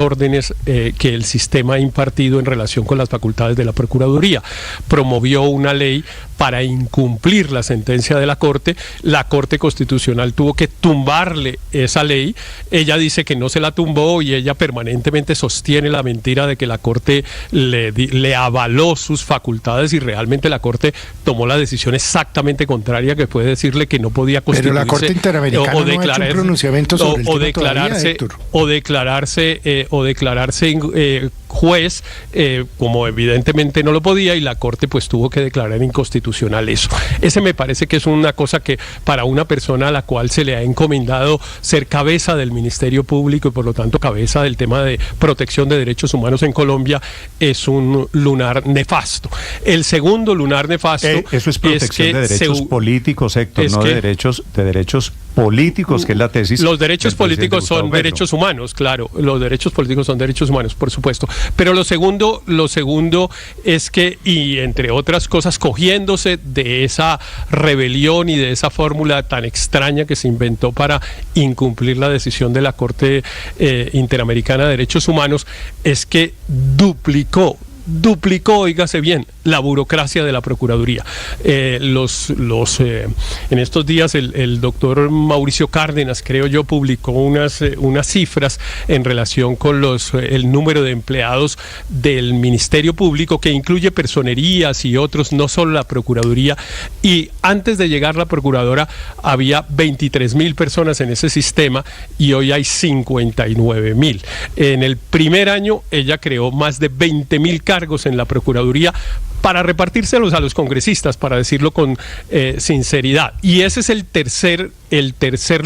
órdenes que el sistema ha impartido en relación con las facultades de la Procuraduría. Promovió una ley para incumplir la sentencia de la Corte Constitucional tuvo que tumbarle esa ley. Ella dice que no se la tumbó y ella permanentemente sostiene la mentira de que la Corte le avaló sus facultades, y realmente la Corte tomó la decisión exactamente contraria, que fue decirle que no podía constituirse. Pero la Corte Interamericana no ha hecho un pronunciamiento sobre el tema todavía, Héctor. O declararse juez, como evidentemente no lo podía, y la Corte pues tuvo que declarar inconstitucional eso. Ese me parece que es una cosa que para una persona a la cual se le ha encomendado ser cabeza del Ministerio Público y por lo tanto cabeza del tema de protección de derechos humanos en Colombia, es un lunar nefasto. El segundo lunar nefasto eso es protección de derechos políticos, Héctor, no de derechos políticos, que es la tesis. Los derechos políticos son derechos humanos, claro, los derechos políticos son derechos humanos, por supuesto. Pero lo segundo es que, y entre otras cosas, cogiéndose de esa rebelión y de esa fórmula tan extraña que se inventó para incumplir la decisión de la Corte Interamericana de Derechos Humanos, es que duplicó, oígase bien, la burocracia de la Procuraduría. En estos días el doctor Mauricio Cárdenas, creo yo, publicó unas cifras en relación con el número de empleados del Ministerio Público, que incluye personerías y otros, no solo la Procuraduría, y antes de llegar la Procuradora había 23.000 personas en ese sistema y hoy hay 59.000. En el primer año ella creó más de 20.000 cargos en la Procuraduría para repartírselos a los congresistas, para decirlo con sinceridad. Y ese es el tercer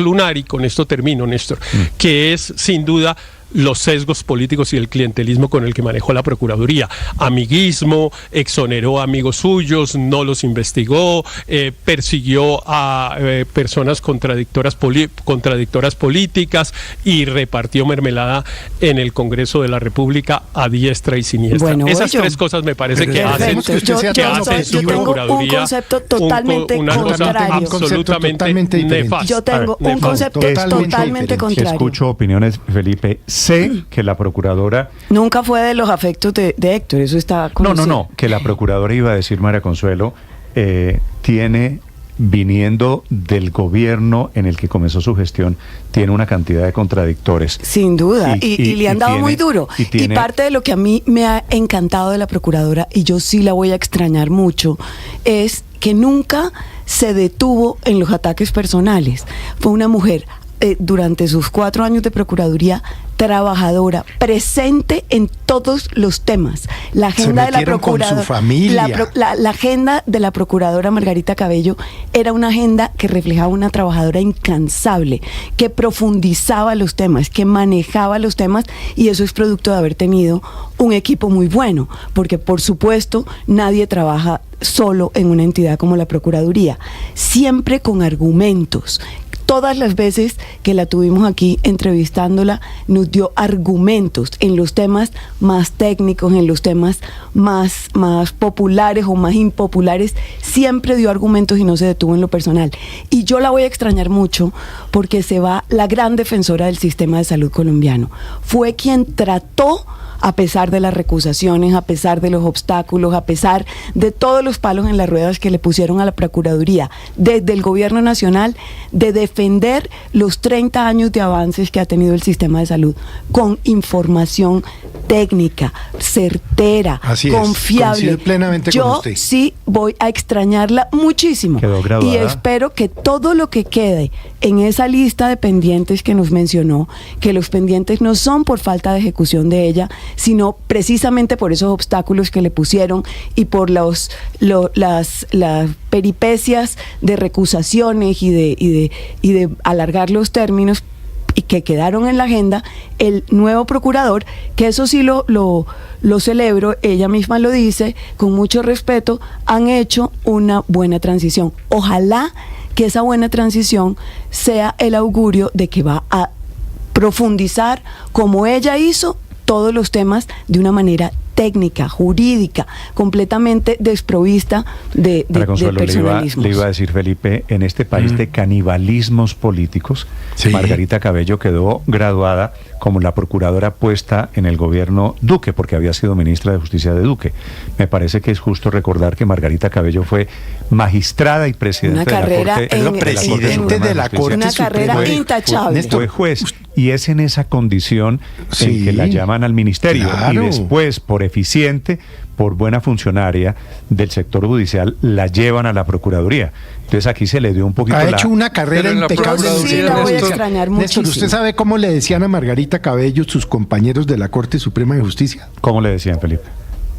lunar, y con esto termino, Néstor, que es sin duda los sesgos políticos y el clientelismo con el que manejó la Procuraduría. Amiguismo, exoneró a amigos suyos, no los investigó, persiguió a personas contradictoras políticas y repartió mermelada en el Congreso de la República a diestra y siniestra. Bueno, esas tres cosas me parece que hacen su Procuraduría un concepto totalmente contrario. Absolutamente nefasto. Yo tengo un concepto totalmente contrario. Escucho opiniones, Felipe. Sé que la Procuradora... Nunca fue de los afectos de Héctor, eso está conocido. No, que la Procuradora, iba a decir María Consuelo, tiene, viniendo del gobierno en el que comenzó su gestión, tiene una cantidad de contradictores. Sin duda, y le han dado muy duro. Y parte de lo que a mí me ha encantado de la Procuradora, y yo sí la voy a extrañar mucho, es que nunca se detuvo en los ataques personales. Fue una mujer durante sus 4 años de Procuraduría trabajadora, presente en todos los temas. La agenda de la Procuradora, con su familia. La agenda de la Procuradora Margarita Cabello era una agenda que reflejaba una trabajadora incansable, que profundizaba los temas, que manejaba los temas, y eso es producto de haber tenido un equipo muy bueno, porque por supuesto nadie trabaja solo en una entidad como la Procuraduría, siempre con argumentos. Todas las veces que la tuvimos aquí entrevistándola, nos dio argumentos en los temas más técnicos, en los temas más populares o más impopulares, siempre dio argumentos y no se detuvo en lo personal. Y yo la voy a extrañar mucho porque se va la gran defensora del sistema de salud colombiano. Fue quien trató, a pesar de las recusaciones, a pesar de los obstáculos, a pesar de todos los palos en las ruedas que le pusieron a la Procuraduría desde el gobierno nacional, de defender los 30 años de avances que ha tenido el sistema de salud con información técnica, certera, confiable. Plenamente yo con usted. Sí voy a extrañarla muchísimo. Quedó graduada. Y espero que todo lo que quede en esa lista de pendientes que nos mencionó, que los pendientes no son por falta de ejecución de ella, sino precisamente por esos obstáculos que le pusieron y por las peripecias de recusaciones y de alargar los términos, y que quedaron en la agenda, el nuevo procurador, que eso sí lo celebro, ella misma lo dice, con mucho respeto, han hecho una buena transición. Ojalá que esa buena transición sea el augurio de que va a profundizar, como ella hizo, todos los temas de una manera técnica, jurídica, completamente desprovista de personalismos. Le iba a decir, Felipe, en este país de canibalismos políticos, sí, Margarita Cabello quedó graduada como la procuradora puesta en el gobierno Duque, porque había sido ministra de Justicia de Duque. Me parece que es justo recordar que Margarita Cabello fue magistrada y presidente de la Corte una carrera intachable. Fue juez. Y es en esa condición en que la llaman al ministerio. Claro. Y después, por eficiente, por buena funcionaria del sector judicial, la llevan a la Procuraduría. Entonces aquí se le dio un poquito hecho una carrera impecable. Sí, la voy a extrañar muchísimo. Néstor, ¿usted sabe cómo le decían a Margarita Cabello sus compañeros de la Corte Suprema de Justicia? ¿Cómo le decían, Felipe?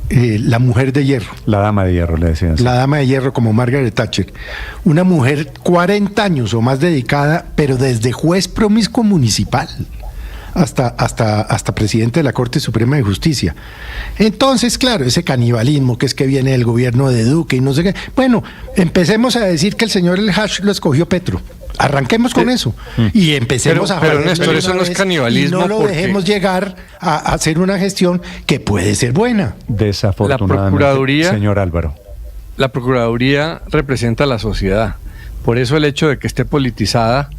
La mujer de hierro. La dama de hierro, le decían. La dama de hierro, como Margaret Thatcher. Una mujer 40 años o más dedicada, pero desde juez promiscuo municipal hasta presidente de la Corte Suprema de Justicia. Entonces, claro, ese canibalismo que es que viene del gobierno de Duque y no sé qué. Bueno, empecemos a decir que el señor El Hach lo escogió Petro. Arranquemos con eso y empecemos a Pero Néstor, eso no es canibalismo. Y no lo dejemos llegar a hacer una gestión que puede ser buena. Desafortunadamente, señor Álvaro. La Procuraduría representa a la sociedad. Por eso el hecho de que esté politizada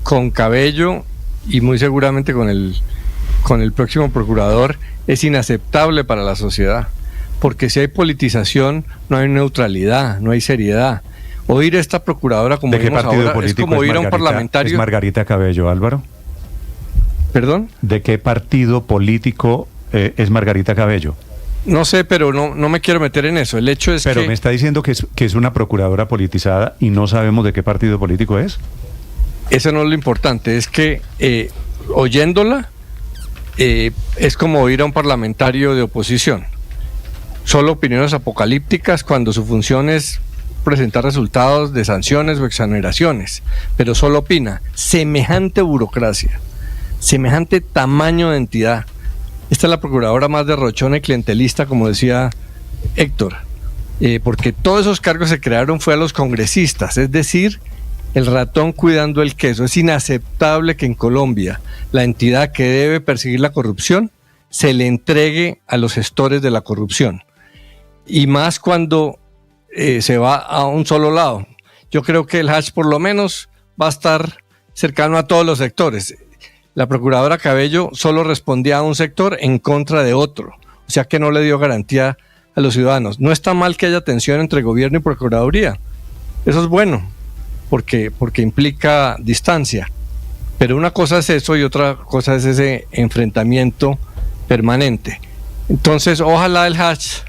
con Cabello y muy seguramente con el próximo procurador es inaceptable para la sociedad. Porque si hay politización, no hay neutralidad, no hay seriedad. Oír a esta procuradora como vimos ahora es como oír a un parlamentario. ¿Es Margarita Cabello, Álvaro? ¿Perdón? ¿De qué partido político es Margarita Cabello? No sé, pero no me quiero meter en eso. El hecho es pero me está diciendo que es una procuradora politizada y no sabemos de qué partido político es. Eso no es lo importante, es que oyéndola es como oír a un parlamentario de oposición. Solo opiniones apocalípticas cuando su función es presentar resultados de sanciones o exoneraciones, pero solo opina. Semejante burocracia, semejante tamaño de entidad. Esta es la procuradora más derrochona y clientelista, como decía Héctor, porque todos esos cargos se crearon fue a los congresistas, es decir, el ratón cuidando el queso. Es inaceptable que en Colombia la entidad que debe perseguir la corrupción se le entregue a los gestores de la corrupción, y más cuando se va a un solo lado. Yo creo que el Hach por lo menos va a estar cercano a todos los sectores. La procuradora Cabello solo respondía a un sector en contra de otro, o sea que no le dio garantía a los ciudadanos. No está mal que haya tensión entre gobierno y procuraduría, eso es bueno, porque implica distancia, pero una cosa es eso y otra cosa es ese enfrentamiento permanente. Entonces ojalá el Hach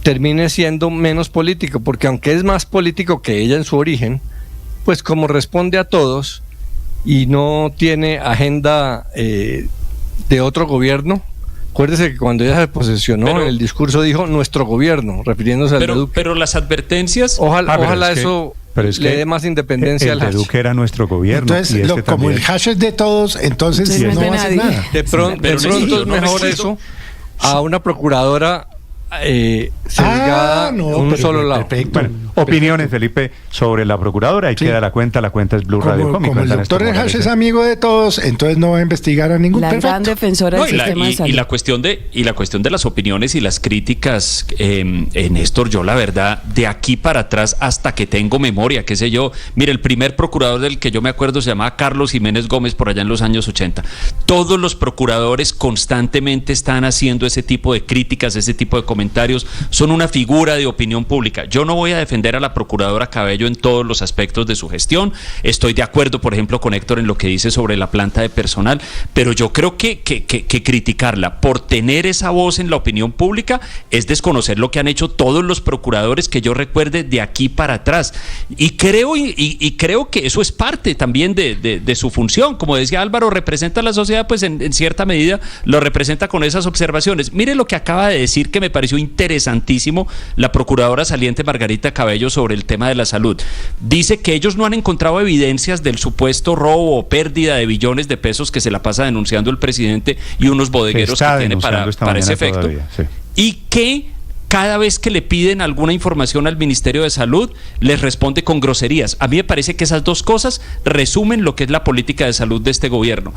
termine siendo menos político, porque aunque es más político que ella en su origen, pues como responde a todos y no tiene agenda de otro gobierno. Acuérdese que cuando ella se posesionó en el discurso dijo nuestro gobierno, refiriéndose al de Duque. Pero las advertencias... Ojalá eso le dé más independencia al Hach. El de Duque era nuestro gobierno. Entonces, como el Hach es de todos, entonces no va a hacer nada. De pronto es mejor eso a una procuradora sesgada un solo lado. Bueno, opiniones, Felipe, sobre la procuradora. Ahí queda la cuenta es Blue Radio Cómico. Como el doctor Hach es amigo de todos, entonces no va a investigar a ningún perfecto. La gran defensora del sistema de salud. Y la cuestión de las opiniones y las críticas, Néstor, yo la verdad, de aquí para atrás hasta que tengo memoria, qué sé yo, mire, el primer procurador del que yo me acuerdo se llamaba Carlos Jiménez Gómez por allá en los años 80. Todos los procuradores constantemente están haciendo ese tipo de críticas, ese tipo de comentarios, son una figura de opinión pública. Yo no voy a defender a la procuradora Cabello en todos los aspectos de su gestión. Estoy de acuerdo, por ejemplo, con Héctor en lo que dice sobre la planta de personal, pero yo creo que criticarla por tener esa voz en la opinión pública es desconocer lo que han hecho todos los procuradores que yo recuerde de aquí para atrás. Y creo que eso es parte también de su función. Como decía Álvaro, representa a la sociedad, pues en cierta medida lo representa con esas observaciones. Mire lo que acaba de decir, que me pareció interesantísimo, la procuradora saliente Margarita Cabello sobre el tema de la salud. Dice que ellos no han encontrado evidencias del supuesto robo o pérdida de billones de pesos que se la pasa denunciando el presidente y unos bodegueros que tiene para ese efecto. Todavía, sí. Y que cada vez que le piden alguna información al Ministerio de Salud, les responde con groserías. A mí me parece que esas dos cosas resumen lo que es la política de salud de este gobierno.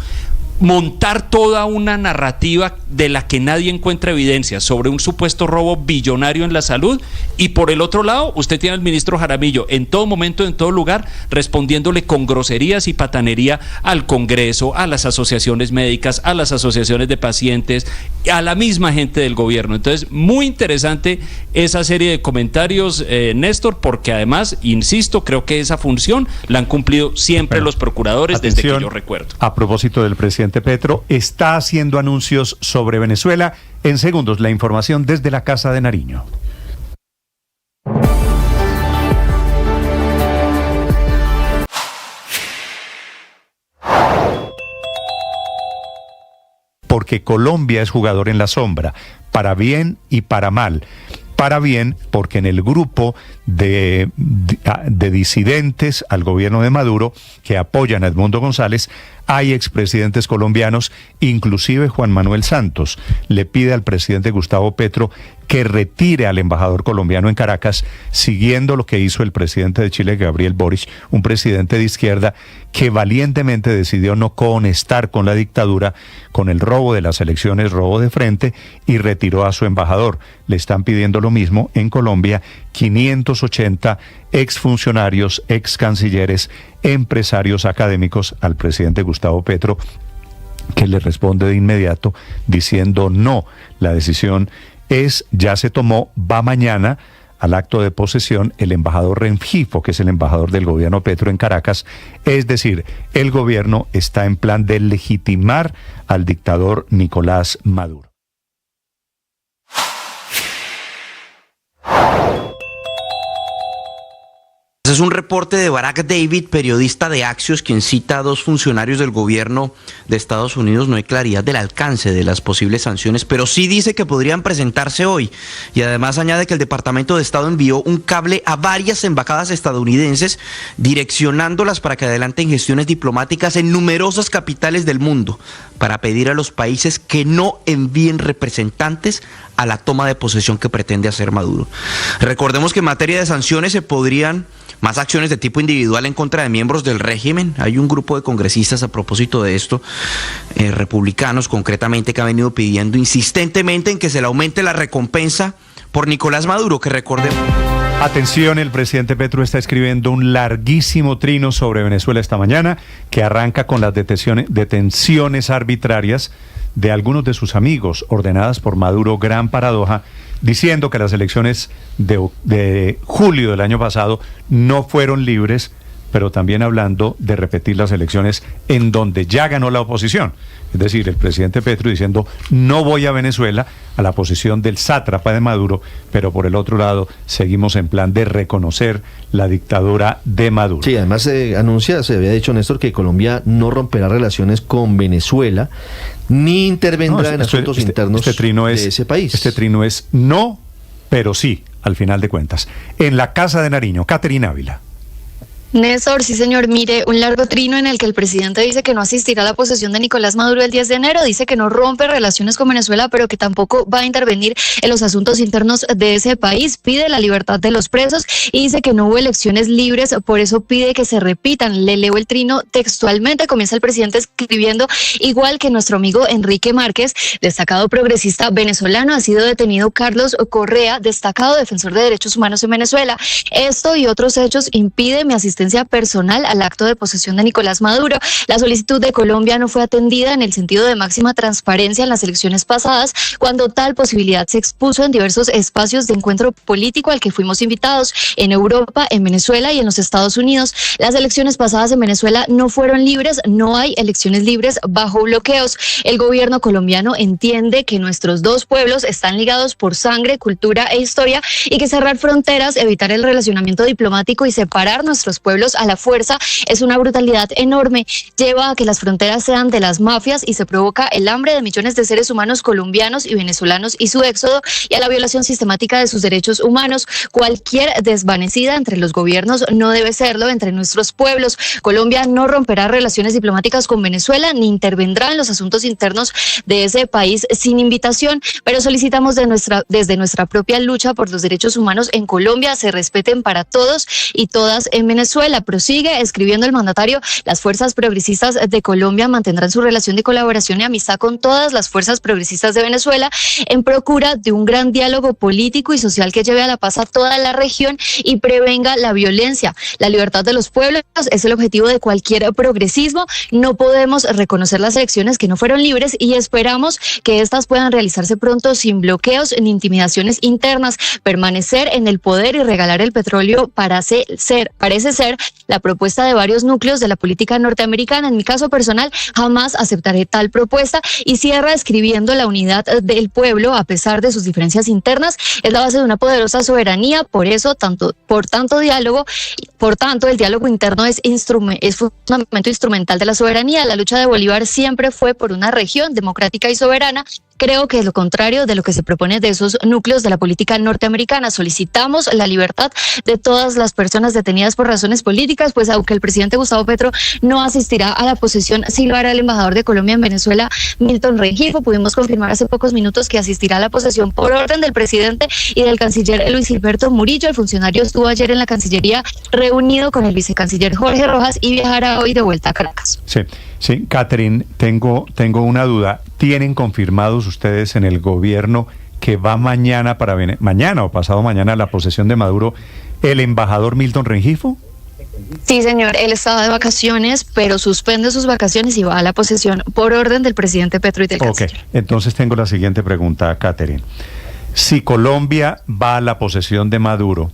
montar toda una narrativa de la que nadie encuentra evidencia sobre un supuesto robo billonario en la salud, y por el otro lado usted tiene al ministro Jaramillo en todo momento, en todo lugar, respondiéndole con groserías y patanería al Congreso, a las asociaciones médicas, a las asociaciones de pacientes, a la misma gente del gobierno. Entonces, muy interesante esa serie de comentarios, Néstor, porque además, insisto, creo que esa función la han cumplido siempre los procuradores desde que yo recuerdo. A propósito del presidente Petro, está haciendo anuncios sobre Venezuela. En segundos, la información desde la Casa de Nariño. Porque Colombia es jugador en la sombra, para bien y para mal. Para bien, porque en el grupo de disidentes al gobierno de Maduro que apoyan a Edmundo González hay expresidentes colombianos, inclusive Juan Manuel Santos le pide al presidente Gustavo Petro que retire al embajador colombiano en Caracas, siguiendo lo que hizo el presidente de Chile, Gabriel Boric, un presidente de izquierda que valientemente decidió no conectar con la dictadura, con el robo de las elecciones, robo de frente, y retiró a su embajador. Le están pidiendo lo mismo en Colombia 580 exfuncionarios, excancilleres, empresarios académicos al presidente Gustavo Petro, que le responde de inmediato diciendo no, la decisión ya se tomó, va mañana al acto de posesión el embajador Rengifo, que es el embajador del gobierno Petro en Caracas. Es decir, el gobierno está en plan de legitimar al dictador Nicolás Maduro. Es un reporte de Barack David, periodista de Axios, quien cita a dos funcionarios del gobierno de Estados Unidos. No hay claridad del alcance de las posibles sanciones, pero sí dice que podrían presentarse hoy. Y además añade que el Departamento de Estado envió un cable a varias embajadas estadounidenses, direccionándolas para que adelanten gestiones diplomáticas en numerosas capitales del mundo, para pedir a los países que no envíen representantes a la toma de posesión que pretende hacer Maduro. Recordemos que en materia de sanciones se podrían más acciones de tipo individual en contra de miembros del régimen. Hay un grupo de congresistas a propósito de esto, republicanos concretamente, que ha venido pidiendo insistentemente en que se le aumente la recompensa por Nicolás Maduro, que recordemos. Atención, el presidente Petro está escribiendo un larguísimo trino sobre Venezuela esta mañana, que arranca con las detenciones arbitrarias de algunos de sus amigos ordenadas por Maduro, gran paradoja, diciendo que las elecciones de julio del año pasado no fueron libres, pero también hablando de repetir las elecciones en donde ya ganó la oposición. Es decir, el presidente Petro diciendo no voy a Venezuela, a la posición del sátrapa de Maduro, pero por el otro lado seguimos en plan de reconocer la dictadura de Maduro. Sí, además se había dicho, Néstor, que Colombia no romperá relaciones con Venezuela ni intervendrá en asuntos internos de ese país. Este trino es no, pero sí, al final de cuentas. En la Casa de Nariño, Caterina Ávila. Néstor, sí señor, mire, un largo trino en el que el presidente dice que no asistirá a la posesión de Nicolás Maduro el 10 de enero, dice que no rompe relaciones con Venezuela, pero que tampoco va a intervenir en los asuntos internos de ese país, pide la libertad de los presos y dice que no hubo elecciones libres, por eso pide que se repitan. Le leo el trino textualmente, comienza el presidente escribiendo: igual que nuestro amigo Enrique Márquez, destacado progresista venezolano, ha sido detenido Carlos Correa, destacado defensor de derechos humanos en Venezuela. Esto y otros hechos impide mi asistencia personal al acto de posesión de Nicolás Maduro. La solicitud de Colombia no fue atendida en el sentido de máxima transparencia en las elecciones pasadas, cuando tal posibilidad se expuso en diversos espacios de encuentro político al que fuimos invitados en Europa, en Venezuela y en los Estados Unidos. Las elecciones pasadas en Venezuela no fueron libres, no hay elecciones libres bajo bloqueos. El gobierno colombiano entiende que nuestros dos pueblos están ligados por sangre, cultura e historia y que cerrar fronteras, evitar el relacionamiento diplomático y separar nuestros pueblos a la fuerza es una brutalidad enorme, lleva a que las fronteras sean de las mafias y se provoca el hambre de millones de seres humanos colombianos y venezolanos y su éxodo, y a la violación sistemática de sus derechos humanos. Cualquier desvanecida entre los gobiernos no debe serlo entre nuestros pueblos. Colombia no romperá relaciones diplomáticas con Venezuela ni intervendrá en los asuntos internos de ese país sin invitación, pero solicitamos desde nuestra propia lucha por los derechos humanos en Colombia se respeten para todos y todas en Venezuela. Venezuela. Prosigue escribiendo el mandatario: las fuerzas progresistas de Colombia mantendrán su relación de colaboración y amistad con todas las fuerzas progresistas de Venezuela en procura de un gran diálogo político y social que lleve a la paz a toda la región y prevenga la violencia. La libertad de los pueblos es el objetivo de cualquier progresismo. No podemos reconocer las elecciones que no fueron libres y esperamos que estas puedan realizarse pronto sin bloqueos ni intimidaciones internas. Permanecer en el poder y regalar el petróleo parece ser la propuesta de varios núcleos de la política norteamericana. En mi caso personal, jamás aceptaré tal propuesta. Y cierra escribiendo: la unidad del pueblo, a pesar de sus diferencias internas, es la base de una poderosa soberanía. Por eso, por tanto, el diálogo interno es fundamento instrumental de la soberanía. La lucha de Bolívar siempre fue por una región democrática y soberana. Creo que es lo contrario de lo que se propone de esos núcleos de la política norteamericana. Solicitamos la libertad de todas las personas detenidas por razones políticas, pues aunque el presidente Gustavo Petro no asistirá a la posesión, sí lo hará el embajador de Colombia en Venezuela, Milton Rengifo. Pudimos confirmar hace pocos minutos que asistirá a la posesión por orden del presidente y del canciller Luis Gilberto Murillo. El funcionario estuvo ayer en la Cancillería reunido con el vicecanciller Jorge Rojas y viajará hoy de vuelta a Caracas. Sí, Catherine, tengo una duda. ¿Tienen confirmados ustedes en el gobierno que va mañana o pasado mañana a la posesión de Maduro el embajador Milton Rengifo? Sí, señor, él estaba de vacaciones, pero suspende sus vacaciones y va a la posesión por orden del presidente Petro y del canciller. Entonces tengo la siguiente pregunta, Catherine. Si Colombia va a la posesión de Maduro,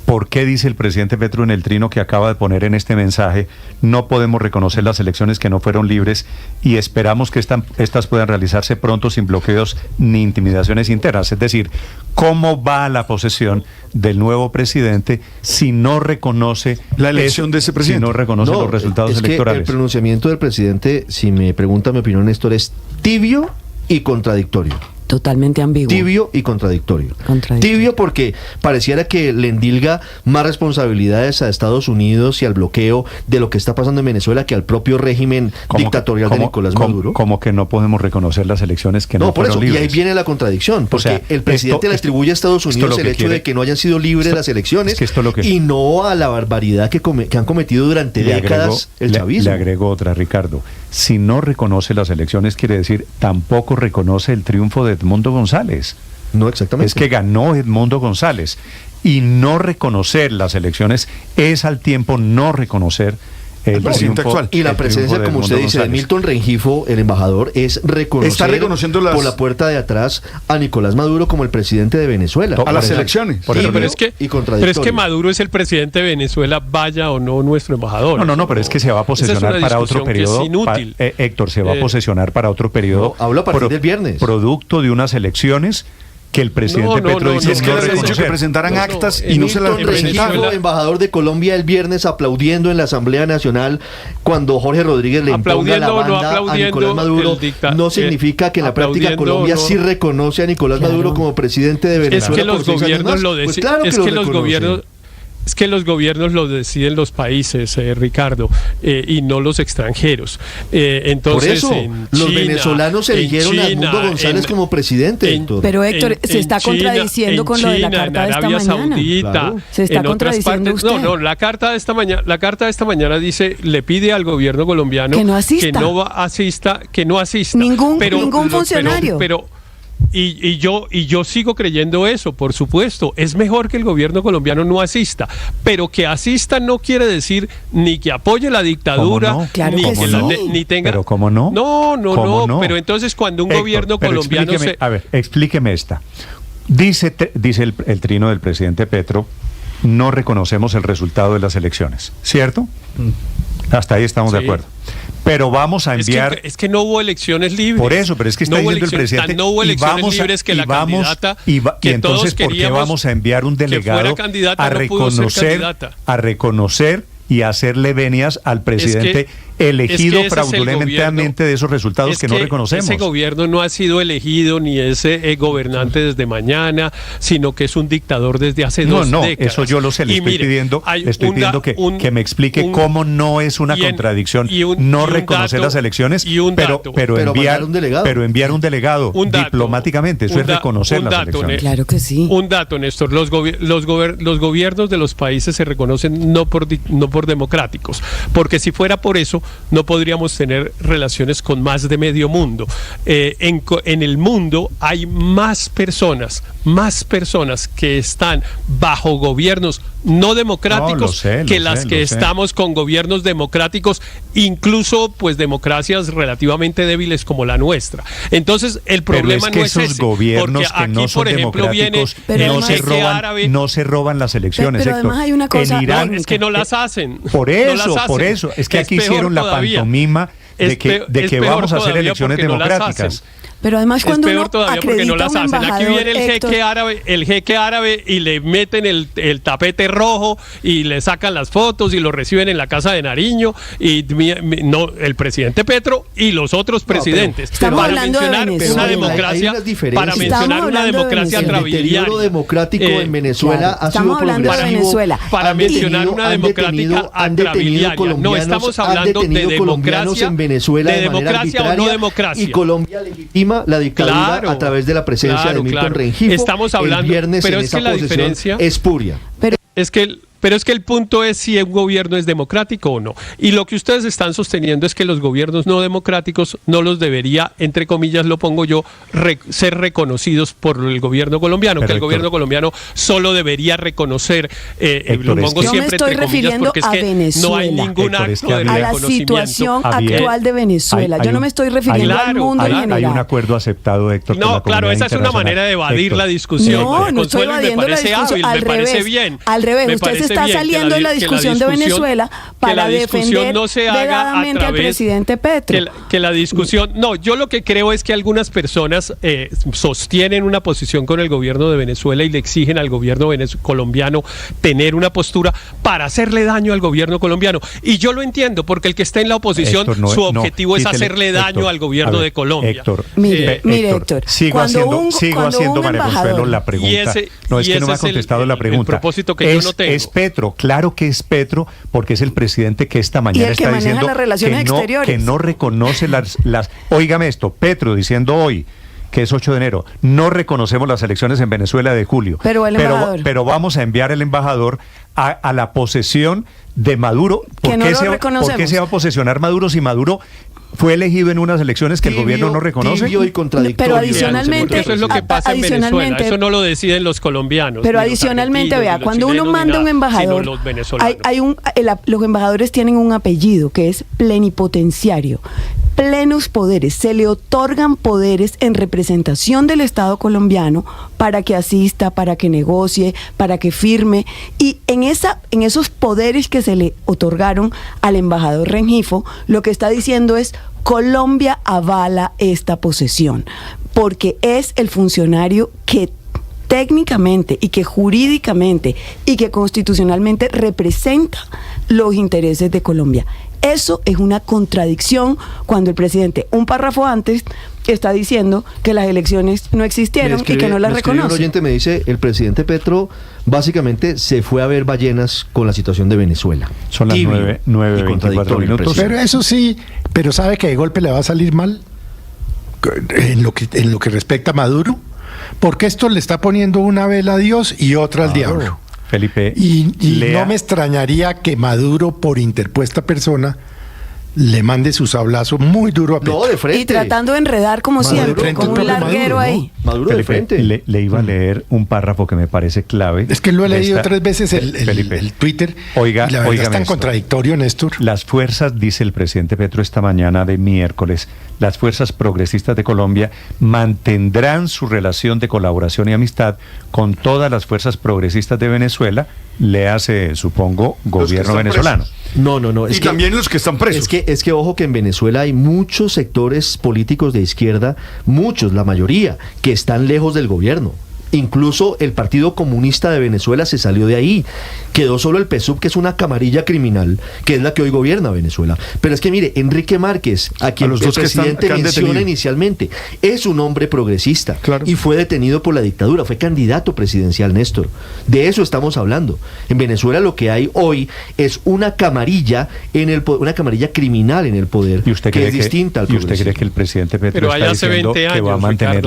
¿por qué dice el presidente Petro en el trino que acaba de poner en este mensaje: no podemos reconocer las elecciones que no fueron libres y esperamos que estas puedan realizarse pronto sin bloqueos ni intimidaciones internas? Es decir, ¿cómo va a la posesión del nuevo presidente si no reconoce la elección de ese presidente? Si no reconoce los resultados electorales. El pronunciamiento del presidente, si me pregunta mi opinión, Néstor, es tibio y contradictorio. Totalmente ambiguo. Tibio y contradictorio. Tibio porque pareciera que le endilga más responsabilidades a Estados Unidos y al bloqueo de lo que está pasando en Venezuela que al propio régimen dictatorial de Nicolás Maduro. Como que no podemos reconocer las elecciones que no fueron libres. Y ahí viene la contradicción, porque el presidente le atribuye a Estados Unidos el hecho de que no hayan sido libres las elecciones y no a la barbaridad que han cometido durante décadas el chavismo. Le agrego otra, Ricardo. Si no reconoce las elecciones, quiere decir tampoco reconoce el triunfo de Edmundo González. No, exactamente. Es que ganó Edmundo González. Y no reconocer las elecciones es al tiempo no reconocer el presidente actual. Y la presencia, como usted dice, de Milton Rengifo, el embajador, es reconocer por la puerta de atrás a Nicolás Maduro como el presidente de Venezuela. A las elecciones. Pero es que Maduro es el presidente de Venezuela, vaya o no nuestro embajador. No, pero es que se va a posesionar para otro periodo. Héctor, se va a posesionar para otro periodo. Hablo a partir del viernes. Producto de unas elecciones que el presidente Petro dice es que le han dicho que presentaran actas y no se las presentaron. Embajador de Colombia el viernes aplaudiendo en la Asamblea Nacional cuando Jorge Rodríguez le imponga la banda a Nicolás Maduro, no significa que en la práctica Colombia sí reconoce a Nicolás Maduro como presidente de Venezuela. Es que los gobiernos lo deciden. Es que los gobiernos lo deciden los países, Ricardo, y no los extranjeros. Entonces, por eso, los venezolanos eligieron a Edmundo González como presidente, Héctor. Pero Héctor, se está contradiciendo con lo de la carta de esta mañana. Saudita, claro. Se está contradiciendo usted. No, la carta de esta mañana dice, le pide al gobierno colombiano que no asista, que no asista. Ningún funcionario. Y yo sigo creyendo eso, por supuesto. Es mejor que el gobierno colombiano no asista, pero que asista no quiere decir ni que apoye la dictadura, no? Claro ni que ni tenga. Pero ¿cómo no? No. Pero entonces cuando un gobierno colombiano explíqueme esta. Dice el trino del presidente Petro: no reconocemos el resultado de las elecciones, ¿cierto? Hasta ahí estamos de acuerdo. Pero vamos a enviar... Es que no hubo elecciones libres. Por eso, pero es que está diciendo el presidente... No hubo elecciones libres que la candidata... Y entonces, ¿por qué vamos a enviar un delegado a reconocer y hacerle venias al presidente elegido fraudulentemente de esos resultados que no reconocemos. Ese gobierno no ha sido elegido ni es gobernante desde mañana, sino que es un dictador desde hace dos décadas. Eso yo lo sé, le estoy pidiendo que me explique cómo no es una contradicción no reconocer las elecciones, pero enviar un delegado diplomáticamente, eso es reconocer las elecciones. Claro que sí. Un dato, Néstor, los gobiernos de los países se reconocen no por democráticos, porque si fuera por eso no podríamos tener relaciones con más de medio mundo. En el mundo hay más personas que están bajo gobiernos no democráticos estamos con gobiernos democráticos, incluso pues democracias relativamente débiles como la nuestra. Entonces el problema no es esos gobiernos que no son democráticos no se roban las elecciones. Pero además hay una cosa, en Irán es que no las hacen. Por eso es que aquí hicieron la pantomima de que vamos a hacer elecciones democráticas. Pero además cuando uno porque no las hacen. Aquí viene el jeque árabe y le meten el tapete rojo y le sacan las fotos y lo reciben en la casa de Nariño y el presidente Petro y los otros presidentes. Estamos hablando de Venezuela. Para mencionar una democracia atrabiliaria. El deterioro democrático en Venezuela ha sido progresivo. Para mencionar una democrática atrabiliaria. No, estamos hablando de democracia en Venezuela de democracia o no democracia. Y Colombia legitima la dictadura a través de la presencia de Milton Rengifo. Estamos hablando, el viernes pero en es que esa la posición diferencia es puria. Pero es que el punto es si un gobierno es democrático o no. Y lo que ustedes están sosteniendo es que los gobiernos no democráticos no los debería, entre comillas lo pongo yo, ser reconocidos por el gobierno colombiano, que el gobierno colombiano solo debería reconocer, lo pongo siempre entre comillas porque es que Venezuela. No hay ningún acto de reconocimiento. A la situación actual de Venezuela. Yo no me estoy refiriendo al mundo en general. Hay un acuerdo aceptado, Héctor. No, claro, esa es una manera de evadir la discusión. No estoy evadiendo la discusión. Me parece bien. Al revés, usted está saliendo de la discusión de Venezuela para defender veladamente al presidente Petro. Que la discusión... No, yo lo que creo es que algunas personas sostienen una posición con el gobierno de Venezuela y le exigen al gobierno colombiano tener una postura para hacerle daño al gobierno colombiano. Y yo lo entiendo, porque el que está en la oposición, su objetivo es hacerle daño al gobierno de Colombia. Héctor, mire, Héctor. Sigo haciendo María Consuelo, la pregunta. No, es que no me ha contestado la pregunta. El propósito que yo no tengo. Es Petro, claro que es Petro, porque es el presidente que esta mañana está diciendo que no reconoce las... Óigame esto, Petro diciendo hoy, que es 8 de enero, no reconocemos las elecciones en Venezuela de julio, pero vamos a enviar el embajador a la posesión de Maduro. ¿Por qué se va a posesionar Maduro si Maduro fue elegido en unas elecciones que el gobierno no reconoce? Tibio y contradictorio. Pero adicionalmente, eso es lo que pasa en Venezuela, eso no lo deciden los colombianos. Pero adicionalmente, vea, cuando uno manda un embajador, los embajadores tienen un apellido que es plenipotenciario. Plenos poderes, se le otorgan poderes en representación del Estado colombiano para que asista, para que negocie, para que firme, y en esos poderes que se le otorgaron al embajador Rengifo, lo que está diciendo es: Colombia avala esta posesión, porque es el funcionario que técnicamente y que jurídicamente y que constitucionalmente representa los intereses de Colombia. Eso es una contradicción cuando el presidente, un párrafo antes, está diciendo que las elecciones no existieron y que no las reconoce. Un oyente me dice, el presidente Petro básicamente se fue a ver ballenas con la situación de Venezuela. Son las 9:24 minutos. Pero eso sí, pero ¿sabe que de golpe le va a salir mal en lo que respecta a Maduro? Porque esto le está poniendo una vela a Dios y otra al diablo. Felipe, y no me extrañaría que Maduro, por interpuesta persona, le mande su sablazo muy duro a Petro. No, de frente. Y tratando de enredar como siempre, con un larguero ahí. Maduro de frente. Le iba a leer un párrafo que me parece clave. Es que lo he leído 3 veces el Twitter. Oiga, y la verdad es tan contradictorio, Néstor. Las fuerzas, dice el presidente Petro esta mañana de miércoles, las fuerzas progresistas de Colombia mantendrán su relación de colaboración y amistad con todas las fuerzas progresistas de Venezuela, le hace, supongo, gobierno venezolano. No. Y también los que están presos. Es que ojo que en Venezuela hay muchos sectores políticos de izquierda, muchos, la mayoría, que están lejos del gobierno. Incluso el Partido Comunista de Venezuela se salió de ahí. Quedó solo el PSUV, que es una camarilla criminal, que es la que hoy gobierna Venezuela. Pero es que mire, Enrique Márquez, a quien el presidente menciona inicialmente, es un hombre progresista, claro, y fue detenido por la dictadura, fue candidato presidencial, Néstor. De eso estamos hablando. En Venezuela lo que hay hoy es una camarilla una camarilla criminal en el poder, ¿Y usted que cree es distinta al progresismo? ¿Y usted cree que el presidente Petro está diciendo que va a mantener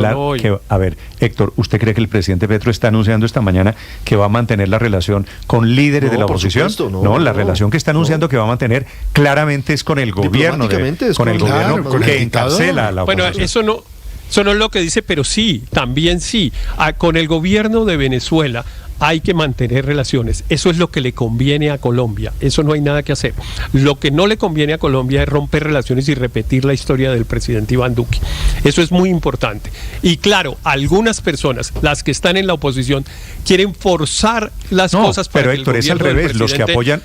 a ver, Héctor, ¿usted cree que el presidente Petro está anunciando esta mañana que va a mantener la relación con líderes de la oposición? Supuesto, la relación que está anunciando que va a mantener claramente es con el gobierno, que encarcela a la oposición. Bueno, eso no es lo que dice, pero sí, también sí. Con el gobierno de Venezuela hay que mantener relaciones. Eso es lo que le conviene a Colombia. Eso no hay nada que hacer. Lo que no le conviene a Colombia es romper relaciones y repetir la historia del presidente Iván Duque. Eso es muy importante. Y claro, algunas personas, las que están en la oposición, quieren forzar las cosas para pero Héctor, que el es al revés. Los que apoyan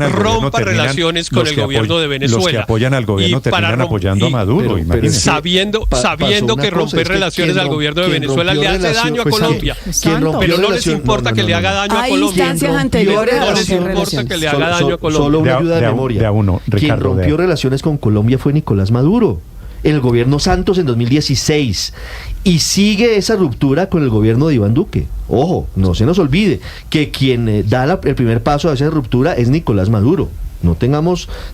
al gobierno rompa relaciones con el gobierno de Venezuela. Los que apoyan al gobierno terminan apoyando a Maduro. Sabiendo que romper relaciones al gobierno de Venezuela le hace daño a Colombia. Pero no les importa que le haga daño a Colombia. Hay instancias anteriores. No les importa que le haga daño a Colombia. Solo una ayuda de memoria. Quien rompió relaciones con Colombia fue Nicolás Maduro, en el gobierno Santos en 2016. Y sigue esa ruptura con el gobierno de Iván Duque. Ojo, no se nos olvide que quien da el primer paso a esa ruptura es Nicolás Maduro.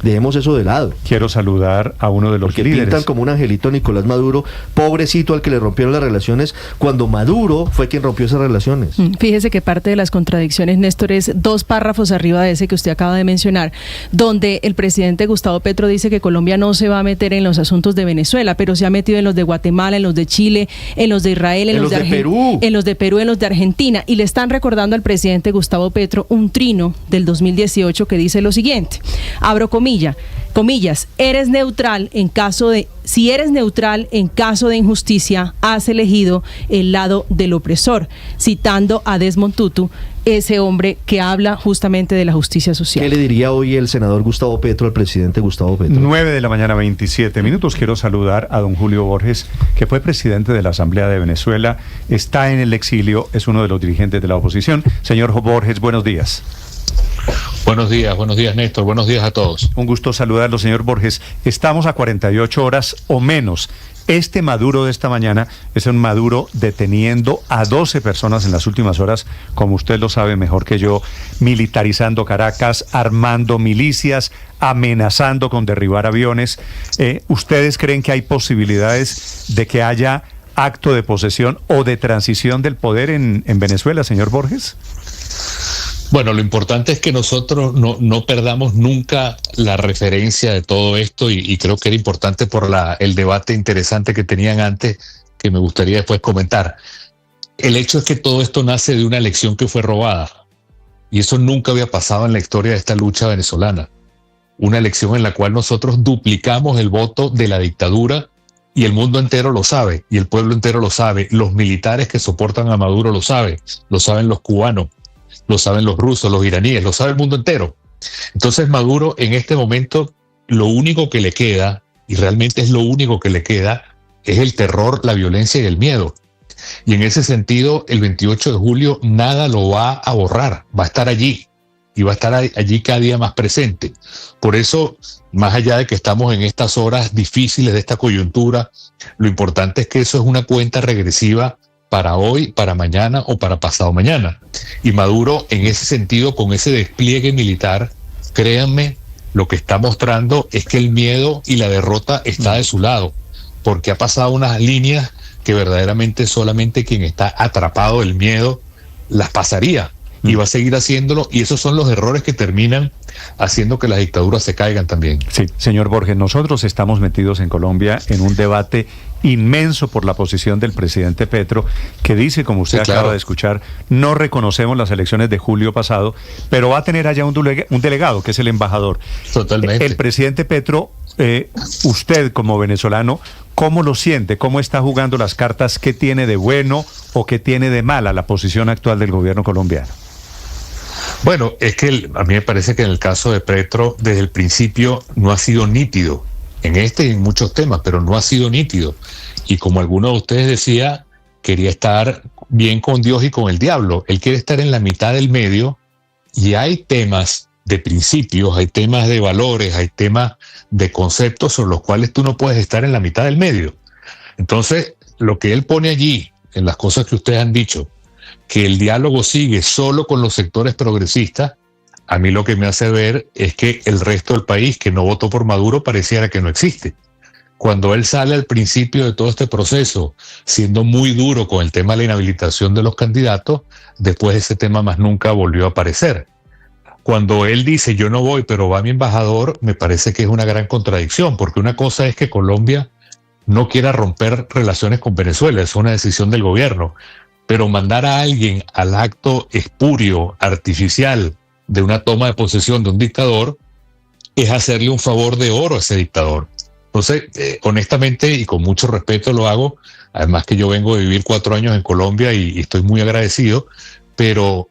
Dejemos eso de lado. Quiero saludar a uno de los Porque líderes. Pintan como un angelito a Nicolás Maduro, pobrecito al que le rompieron las relaciones, cuando Maduro fue quien rompió esas relaciones. Fíjese que parte de las contradicciones, Néstor, es 2 párrafos arriba de ese que usted acaba de mencionar, donde el presidente Gustavo Petro dice que Colombia no se va a meter en los asuntos de Venezuela, pero se ha metido en los de Guatemala, en los de Chile, en los de Israel, en los de Perú, en los de Argentina, y le están recordando al presidente Gustavo Petro un trino del 2018 que dice lo siguiente. Abro comillas, si eres neutral en caso de injusticia, has elegido el lado del opresor, citando a Desmond Tutu, ese hombre que habla justamente de la justicia social. ¿Qué le diría hoy el senador Gustavo Petro al presidente Gustavo Petro? 9:27 a.m. Quiero saludar a don Julio Borges, que fue presidente de la Asamblea de Venezuela, está en el exilio, es uno de los dirigentes de la oposición. Señor Borges, buenos días. Buenos días Néstor, buenos días a todos. Un gusto saludarlo, señor Borges. Estamos a 48 horas o menos. Este Maduro de esta mañana es un Maduro deteniendo a 12 personas en las últimas horas, como usted lo sabe mejor que yo, militarizando Caracas, armando milicias, amenazando con derribar aviones. ¿Ustedes creen que hay posibilidades de que haya acto de posesión o de transición del poder en Venezuela, señor Borges? Bueno, lo importante es que nosotros no perdamos nunca la referencia de todo esto y creo que era importante por el debate interesante que tenían antes, que me gustaría después comentar. El hecho es que todo esto nace de una elección que fue robada y eso nunca había pasado en la historia de esta lucha venezolana. Una elección en la cual nosotros duplicamos el voto de la dictadura y el mundo entero lo sabe y el pueblo entero lo sabe. Los militares que soportan a Maduro lo saben los cubanos. Lo saben los rusos, los iraníes, lo sabe el mundo entero. Entonces Maduro en este momento lo único que le queda, y realmente es lo único que le queda, es el terror, la violencia y el miedo. Y en ese sentido, el 28 de julio nada lo va a borrar, va a estar allí y va a estar allí cada día más presente. Por eso, más allá de que estamos en estas horas difíciles de esta coyuntura, lo importante es que eso es una cuenta regresiva para hoy, para mañana o para pasado mañana. Y Maduro, en ese sentido, con ese despliegue militar, créanme, lo que está mostrando es que el miedo y la derrota está de su lado, porque ha pasado unas líneas que verdaderamente solamente quien está atrapado del miedo las pasaría, y va a seguir haciéndolo, y esos son los errores que terminan haciendo que las dictaduras se caigan también. Sí, señor Borges, nosotros estamos metidos en Colombia en un debate inmenso por la posición del presidente Petro, que dice, como usted acaba de escuchar, no reconocemos las elecciones de julio pasado, pero va a tener allá un delegado, que es el embajador. Totalmente. El presidente Petro, usted como venezolano, ¿cómo lo siente? ¿Cómo está jugando las cartas? ¿Qué tiene de bueno o qué tiene de mala la posición actual del gobierno colombiano? Bueno, es que a mí me parece que en el caso de Petro, desde el principio no ha sido nítido, en este y en muchos temas, pero no ha sido nítido. Y como alguno de ustedes decía, quería estar bien con Dios y con el diablo. Él quiere estar en la mitad del medio, y hay temas de principios, hay temas de valores, hay temas de conceptos sobre los cuales tú no puedes estar en la mitad del medio. Entonces, lo que él pone allí, en las cosas que ustedes han dicho, que el diálogo sigue solo con los sectores progresistas, a mí lo que me hace ver es que el resto del país que no votó por Maduro pareciera que no existe. Cuando él sale al principio de todo este proceso, siendo muy duro con el tema de la inhabilitación de los candidatos, después ese tema más nunca volvió a aparecer. Cuando él dice yo no voy, pero va mi embajador, me parece que es una gran contradicción, porque una cosa es que Colombia no quiera romper relaciones con Venezuela, es una decisión del gobierno, pero mandar a alguien al acto espurio, artificial, de una toma de posesión de un dictador, es hacerle un favor de oro a ese dictador. Entonces, honestamente y con mucho respeto lo hago, además que yo vengo de vivir 4 años en Colombia y estoy muy agradecido, pero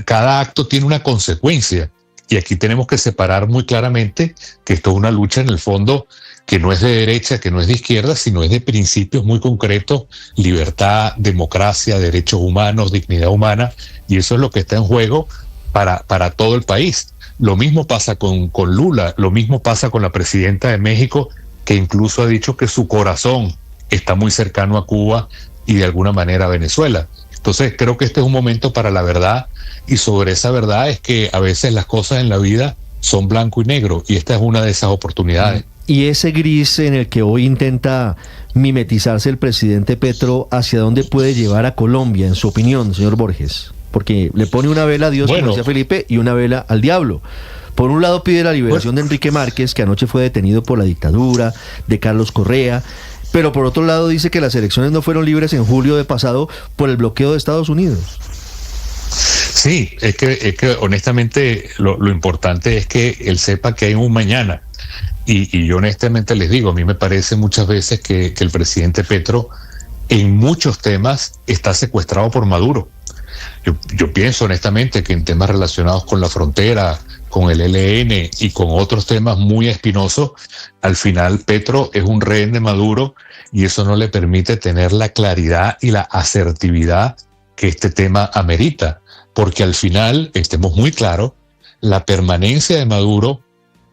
cada acto tiene una consecuencia, y aquí tenemos que separar muy claramente que esto es una lucha en el fondo que no es de derecha, que no es de izquierda, sino es de principios muy concretos: libertad, democracia, derechos humanos, dignidad humana, y eso es lo que está en juego para todo el país. Lo mismo pasa con Lula, lo mismo pasa con la presidenta de México, que incluso ha dicho que su corazón está muy cercano a Cuba y de alguna manera a Venezuela. Entonces creo que este es un momento para la verdad, y sobre esa verdad es que a veces las cosas en la vida son blanco y negro, y esta es una de esas oportunidades. Y ese gris en el que hoy intenta mimetizarse el presidente Petro, ¿hacia dónde puede llevar a Colombia, en su opinión, señor Borges? Porque le pone una vela a Dios, como decía Felipe, y una vela al diablo. Por un lado pide la liberación de Enrique Márquez, que anoche fue detenido por la dictadura, de Carlos Correa, pero por otro lado dice que las elecciones no fueron libres en julio de pasado por el bloqueo de Estados Unidos. Sí, es que honestamente lo importante es que él sepa que hay un mañana. Y yo honestamente les digo, a mí me parece muchas veces que el presidente Petro en muchos temas está secuestrado por Maduro. Yo pienso honestamente que en temas relacionados con la frontera, con el ELN y con otros temas muy espinosos, al final Petro es un rehén de Maduro, y eso no le permite tener la claridad y la asertividad que este tema amerita, porque al final, estemos muy claros, la permanencia de Maduro,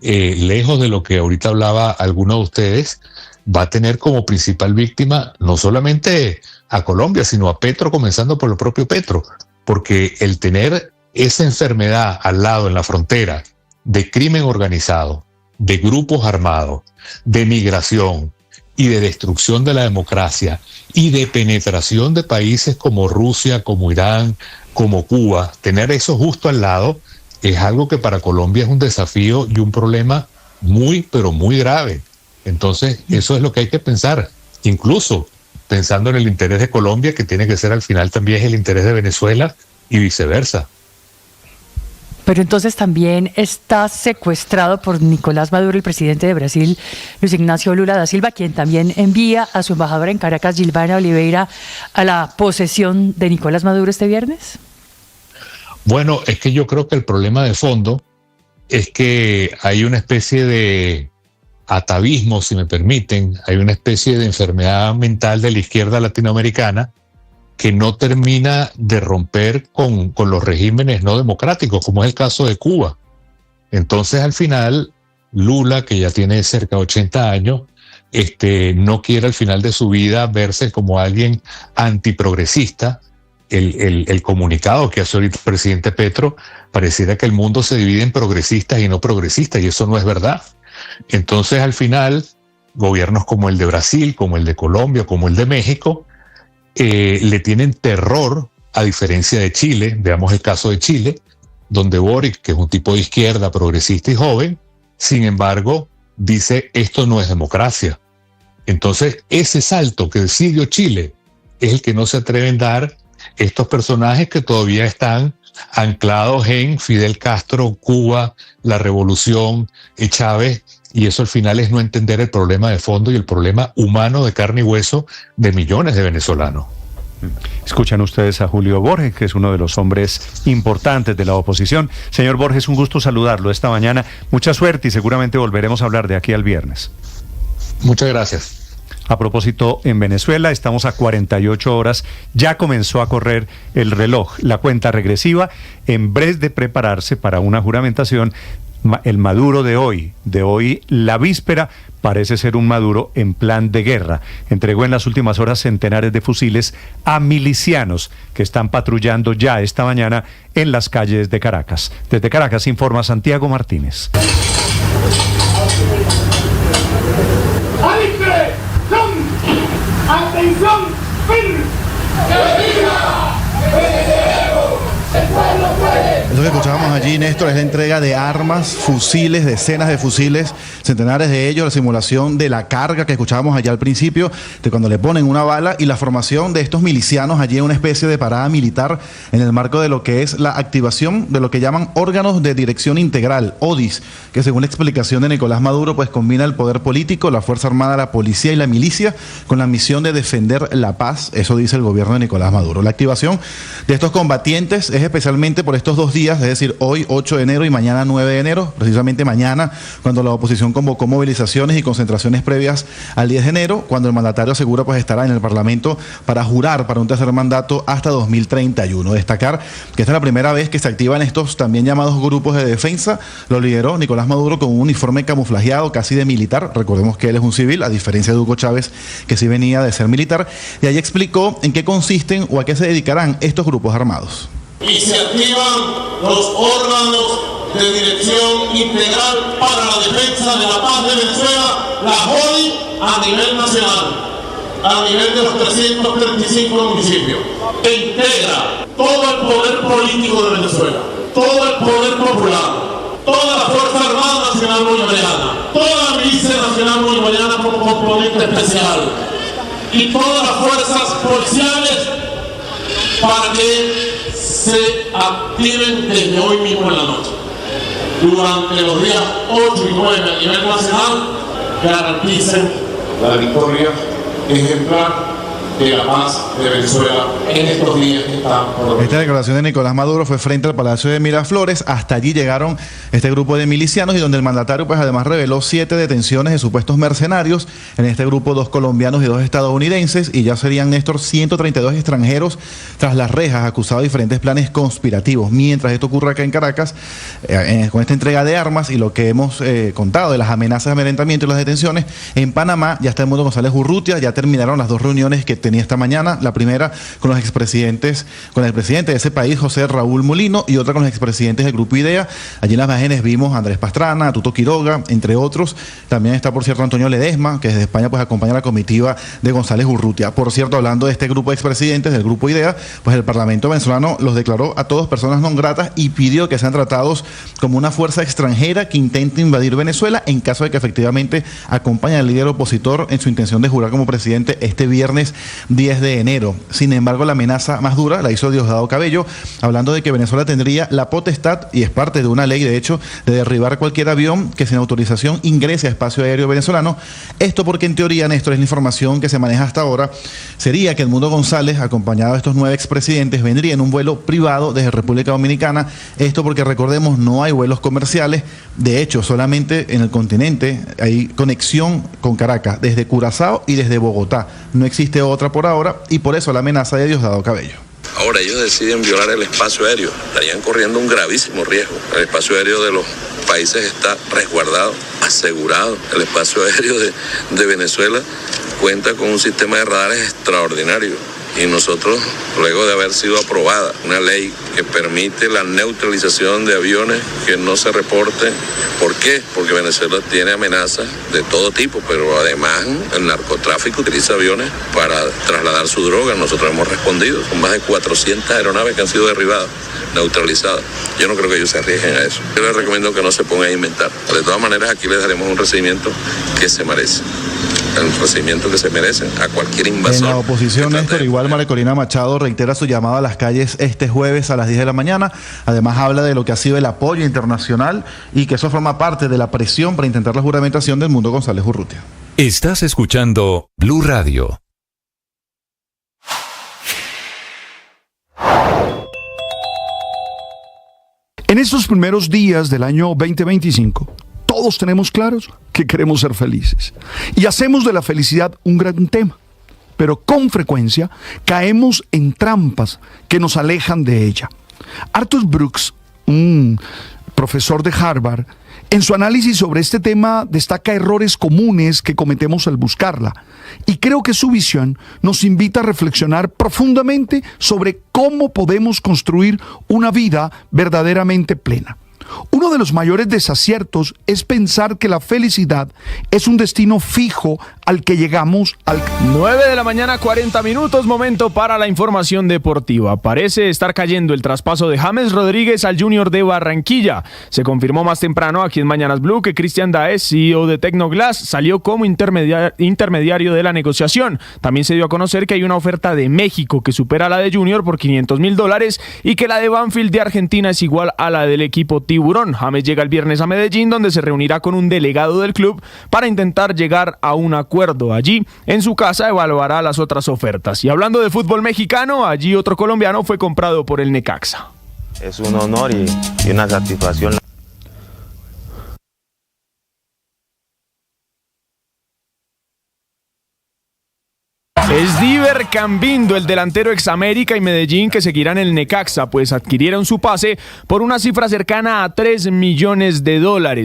lejos de lo que ahorita hablaba alguno de ustedes, va a tener como principal víctima no solamente a Colombia, sino a Petro, comenzando por el propio Petro, porque el tener esa enfermedad al lado en la frontera de crimen organizado, de grupos armados, de migración y de destrucción de la democracia y de penetración de países como Rusia, como Irán, como Cuba, tener eso justo al lado es algo que para Colombia es un desafío y un problema muy, pero muy grave. Entonces, eso es lo que hay que pensar, incluso pensando en el interés de Colombia, que tiene que ser al final también el interés de Venezuela y viceversa. Pero entonces también está secuestrado por Nicolás Maduro, el presidente de Brasil, Luis Ignacio Lula da Silva, quien también envía a su embajadora en Caracas, Gilvana Oliveira, a la posesión de Nicolás Maduro este viernes. Bueno, es que yo creo que el problema de fondo es que hay una especie de atavismo, si me permiten, hay una especie de enfermedad mental de la izquierda latinoamericana que no termina de romper con los regímenes no democráticos, como es el caso de Cuba. Entonces, al final, Lula, que ya tiene cerca de 80 años, no quiere al final de su vida verse como alguien antiprogresista. El comunicado que hace ahorita el presidente Petro pareciera que el mundo se divide en progresistas y no progresistas, y eso no es verdad. Entonces, al final, gobiernos como el de Brasil, como el de Colombia, como el de México, le tienen terror, a diferencia de Chile. Veamos el caso de Chile, donde Boric, que es un tipo de izquierda, progresista y joven, sin embargo, dice esto no es democracia. Entonces, ese salto que decidió Chile es el que no se atreven a dar estos personajes que todavía están anclados en Fidel Castro, Cuba, la revolución, Chávez, y eso al final es no entender el problema de fondo y el problema humano de carne y hueso de millones de venezolanos. Escuchan ustedes a Julio Borges, que es uno de los hombres importantes de la oposición. Señor Borges, un gusto saludarlo esta mañana. Mucha suerte y seguramente volveremos a hablar de aquí al viernes. Muchas gracias. A propósito, en Venezuela estamos a 48 horas, ya comenzó a correr el reloj, la cuenta regresiva, en vez de prepararse para una juramentación. El Maduro de hoy, la víspera, parece ser un Maduro en plan de guerra. Entregó en las últimas horas centenares de fusiles a milicianos que están patrullando ya esta mañana en las calles de Caracas. Desde Caracas informa Santiago Martínez. ¡Atención! Eso que escuchábamos allí, Néstor, es la entrega de armas, fusiles, decenas de fusiles, centenares de ellos, la simulación de la carga que escuchábamos allá al principio, de cuando le ponen una bala, y la formación de estos milicianos allí en una especie de parada militar en el marco de lo que es la activación de lo que llaman órganos de dirección integral, ODIS, que según la explicación de Nicolás Maduro, pues combina el poder político, la Fuerza Armada, la policía y la milicia con la misión de defender la paz. Eso dice el gobierno de Nicolás Maduro. La activación de estos combatientes es especialmente por estos 2 días, es decir, hoy 8 de enero y mañana 9 de enero, precisamente mañana, cuando la oposición convocó movilizaciones y concentraciones previas al 10 de enero, cuando el mandatario asegura pues estará en el Parlamento para jurar para un tercer mandato hasta 2031. Destacar que esta es la primera vez que se activan estos también llamados grupos de defensa. Lo lideró Nicolás Maduro con un uniforme camuflajeado casi de militar. Recordemos que él es un civil, a diferencia de Hugo Chávez, que sí venía de ser militar. Y ahí explicó en qué consisten o a qué se dedicarán estos grupos armados. Y se activan los órganos de dirección integral para la defensa de la paz de Venezuela, la JODI, a nivel nacional, a nivel de los 335 municipios, que integra todo el poder político de Venezuela, todo el poder popular, toda la Fuerza Armada Nacional Bolivariana, toda la Milicia Nacional Bolivariana como componente especial y todas las fuerzas policiales para que se activen desde hoy mismo en la noche. Durante los días 8 y 9 a nivel nacional, garanticen la victoria ejemplar de la paz de Venezuela en estos días que están por... Esta declaración de Nicolás Maduro fue frente al Palacio de Miraflores. Hasta allí llegaron este grupo de milicianos y donde el mandatario pues además reveló 7 detenciones de supuestos mercenarios. En este grupo 2 colombianos y 2 estadounidenses, y ya serían, Néstor, 132 extranjeros tras las rejas acusados de diferentes planes conspirativos. Mientras esto ocurre acá en Caracas, con esta entrega de armas y lo que hemos contado de las amenazas de amedrentamiento y las detenciones, en Panamá ya está Edmundo González Urrutia, ya terminaron las 2 reuniones que tenía esta mañana, la primera con los expresidentes, con el presidente de ese país, José Raúl Mulino, y otra con los expresidentes del Grupo IDEA. Allí en las imágenes vimos a Andrés Pastrana, a Tuto Quiroga, entre otros. También está, por cierto, Antonio Ledesma, que desde España pues acompaña a la comitiva de González Urrutia. Por cierto, hablando de este grupo de expresidentes del Grupo IDEA, pues el Parlamento venezolano los declaró a todos personas non gratas y pidió que sean tratados como una fuerza extranjera que intente invadir Venezuela en caso de que efectivamente acompañe al líder opositor en su intención de jurar como presidente este viernes 10 de enero. Sin embargo, la amenaza más dura la hizo Diosdado Cabello, hablando de que Venezuela tendría la potestad, y es parte de una ley de hecho, de derribar cualquier avión que sin autorización ingrese a espacio aéreo venezolano. Esto porque en teoría, Néstor, es la información que se maneja hasta ahora, sería que Edmundo González, acompañado de estos 9 expresidentes, vendría en un vuelo privado desde República Dominicana. Esto porque, recordemos, no hay vuelos comerciales. De hecho, solamente en el continente hay conexión con Caracas, desde Curazao y desde Bogotá. No existe otra por ahora, y por eso la amenaza de Diosdado Cabello. Ahora ellos deciden violar el espacio aéreo, estarían corriendo un gravísimo riesgo. El espacio aéreo de los países está resguardado, asegurado. El espacio aéreo de Venezuela cuenta con un sistema de radares extraordinario. Y nosotros, luego de haber sido aprobada una ley que permite la neutralización de aviones que no se reporten. ¿Por qué? Porque Venezuela tiene amenazas de todo tipo, pero además el narcotráfico utiliza aviones para trasladar su droga. Nosotros hemos respondido con más de 400 aeronaves que han sido derribadas, neutralizadas. Yo no creo que ellos se arriesguen a eso. Yo les recomiendo que no se pongan a inventar. De todas maneras, aquí les daremos un recibimiento que se merece. El procedimiento que se merecen a cualquier invasor. En la oposición, Néstor, igual María Corina Machado reitera su llamado a las calles este jueves a las 10 de la mañana. Además habla de lo que ha sido el apoyo internacional y que eso forma parte de la presión para intentar la juramentación del Edmundo González Urrutia. Estás escuchando Blue Radio. En estos primeros días del año 2025, todos tenemos claros que queremos ser felices. Y hacemos de la felicidad un gran tema. Pero con frecuencia caemos en trampas que nos alejan de ella. Arthur Brooks, un profesor de Harvard, en su análisis sobre este tema destaca errores comunes que cometemos al buscarla. Y creo que su visión nos invita a reflexionar profundamente sobre cómo podemos construir una vida verdaderamente plena. Uno de los mayores desaciertos es pensar que la felicidad es un destino fijo al que llegamos al... 9:40 a.m, momento para la información deportiva. Parece estar cayendo el traspaso de James Rodríguez al Junior de Barranquilla. Se confirmó más temprano aquí en Mañanas Blue que Cristian Daes, CEO de Tecnoglass, salió como intermediario de la negociación. También se dio a conocer que hay una oferta de México que supera la de Junior por $500,000 y que la de Banfield de Argentina es igual a la del equipo Tiburón. James llega el viernes a Medellín, donde se reunirá con un delegado del club para intentar llegar a un acuerdo. Allí, en su casa, evaluará las otras ofertas. Y hablando de fútbol mexicano, allí otro colombiano fue comprado por el Necaxa. Es un honor y una satisfacción. Es Diver Cambindo, el delantero ex América y Medellín, que seguirá en el Necaxa, pues adquirieron su pase por una cifra cercana a $3 millones.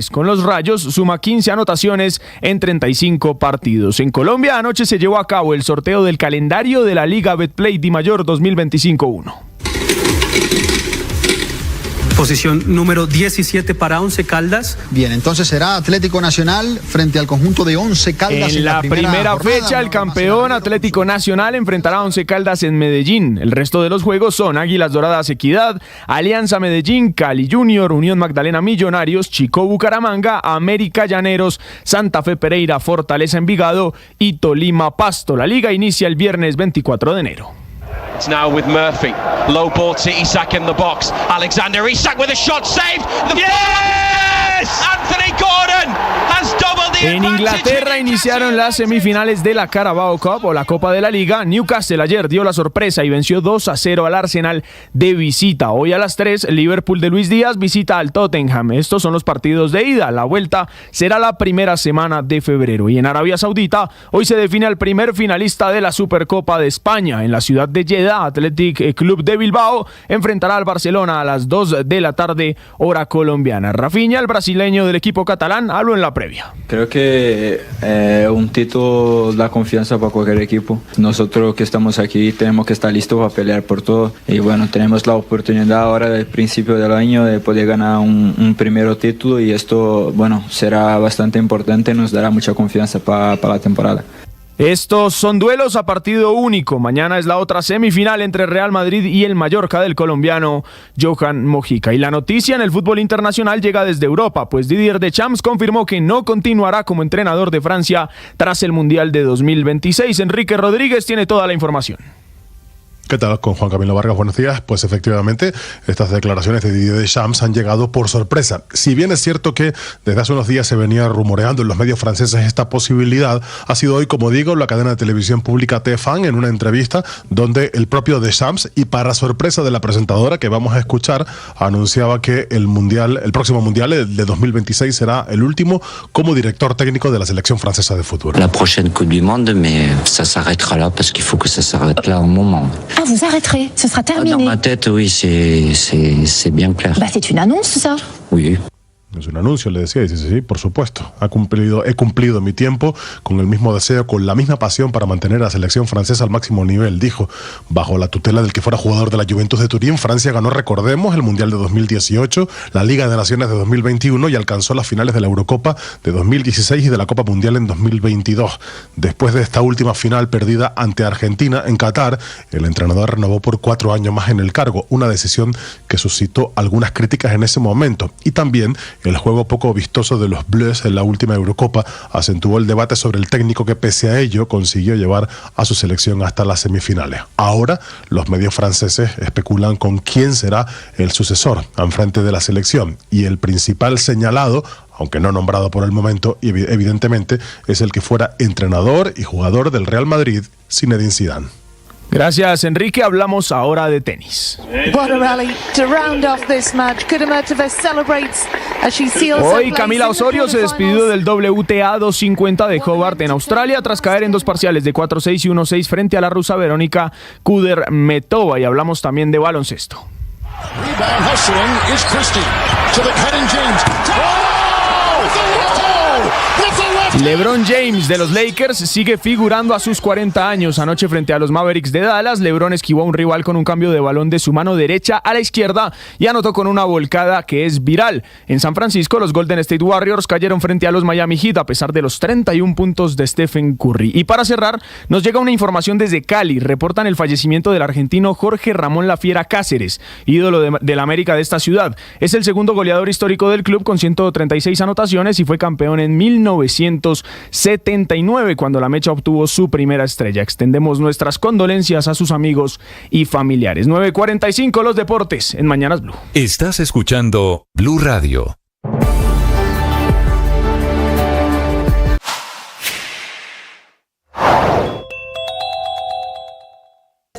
Con los Rayos suma 15 anotaciones en 35 partidos. En Colombia anoche se llevó a cabo el sorteo del calendario de la Liga Betplay Dimayor 2025-1. Posición número 17 para Once Caldas. Bien, entonces será Atlético Nacional frente al conjunto de Once Caldas. En la primera fecha, el campeón Atlético Nacional enfrentará a Once Caldas en Medellín. El resto de los juegos son Águilas Doradas Equidad, Alianza Medellín, Cali Junior, Unión Magdalena Millonarios, Chico Bucaramanga, América Llaneros, Santa Fe Pereira, Fortaleza Envigado y Tolima Pasto. La liga inicia el viernes 24 de enero. It's now with Murphy. Low ball to Isak in the box. Alexander Isak with a shot saved. Yes! Anthony Gordon has doubled the En Inglaterra iniciaron las semifinales de la Carabao Cup o la Copa de la Liga. Newcastle ayer dio la sorpresa y venció 2-0 al Arsenal de visita. Hoy a las 3, Liverpool de Luis Díaz visita al Tottenham. Estos son los partidos de ida. La vuelta será la primera semana de febrero. Y en Arabia Saudita, hoy se define al primer finalista de la Supercopa de España. En la ciudad de Jeddah, Athletic Club de Bilbao enfrentará al Barcelona a las 2 de la tarde, hora colombiana. Rafinha, el brasileño del equipo catalán, habló en la previa. Creo que un título da confianza para cualquier equipo. Nosotros que estamos aquí tenemos que estar listos para pelear por todo. Y bueno, tenemos la oportunidad ahora del principio del año de poder ganar un primer título y esto, bueno, será bastante importante, nos dará mucha confianza para la temporada. Estos son duelos a partido único. Mañana es la otra semifinal entre Real Madrid y el Mallorca del colombiano Johan Mojica. Y la noticia en el fútbol internacional llega desde Europa, pues Didier Deschamps confirmó que no continuará como entrenador de Francia tras el Mundial de 2026. Enrique Rodríguez tiene toda la información. ¿Qué tal? Con Juan Camilo Vargas, buenos días. Pues efectivamente, estas declaraciones de Didier Deschamps han llegado por sorpresa. Si bien es cierto que desde hace unos días se venía rumoreando en los medios franceses esta posibilidad, ha sido hoy, como digo, la cadena de televisión pública TF1 en una entrevista donde el propio Deschamps, y para sorpresa de la presentadora que vamos a escuchar, anunciaba que el próximo Mundial de 2026 será el último como director técnico de la selección francesa de fútbol. La prochaine Coupe du Monde, mais ça s'arrêtera là parce qu'il faut que ça s'arrête là un moment. Ah, vous arrêterez, ce sera terminé. Dans ma tête, oui, c'est bien clair. Bah, c'est une annonce, ça. Oui. Es un anuncio, le decía, y dice, sí, por supuesto, he cumplido mi tiempo con el mismo deseo, con la misma pasión para mantener a la selección francesa al máximo nivel, dijo. Bajo la tutela del que fuera jugador de la Juventus de Turín, Francia ganó, recordemos, el Mundial de 2018, la Liga de Naciones de 2021 y alcanzó las finales de la Eurocopa de 2016 y de la Copa Mundial en 2022. Después de esta última final perdida ante Argentina en Qatar, el entrenador renovó por 4 años más en el cargo, una decisión que suscitó algunas críticas en ese momento. Y también el juego poco vistoso de los Bleus en la última Eurocopa acentuó el debate sobre el técnico que, pese a ello, consiguió llevar a su selección hasta las semifinales. Ahora, los medios franceses especulan con quién será el sucesor al frente de la selección, y el principal señalado, aunque no nombrado por el momento, evidentemente, es el que fuera entrenador y jugador del Real Madrid, Zinedine Zidane. Gracias, Enrique. Hablamos ahora de tenis. Hoy Camila Osorio se despidió del WTA 250 de Hobart en Australia tras caer en 2 parciales de 4-6 y 1-6 frente a la rusa Verónica Kudermetova. Y hablamos también de baloncesto. LeBron James de los Lakers sigue figurando a sus 40 años. Anoche frente a los Mavericks de Dallas, LeBron esquivó a un rival con un cambio de balón de su mano derecha a la izquierda y anotó con una volcada que es viral. En San Francisco, los Golden State Warriors cayeron frente a los Miami Heat a pesar de los 31 puntos de Stephen Curry. Y para cerrar, nos llega una información desde Cali. Reportan el fallecimiento del argentino Jorge Ramón La Fiera Cáceres, ídolo de la América de esta ciudad. Es el segundo goleador histórico del club con 136 anotaciones y fue campeón en 1979 cuando la Mecha obtuvo su primera estrella. Extendemos nuestras condolencias a sus amigos y familiares. 9:45 los deportes en Mañanas Blue. Estás escuchando Blue Radio.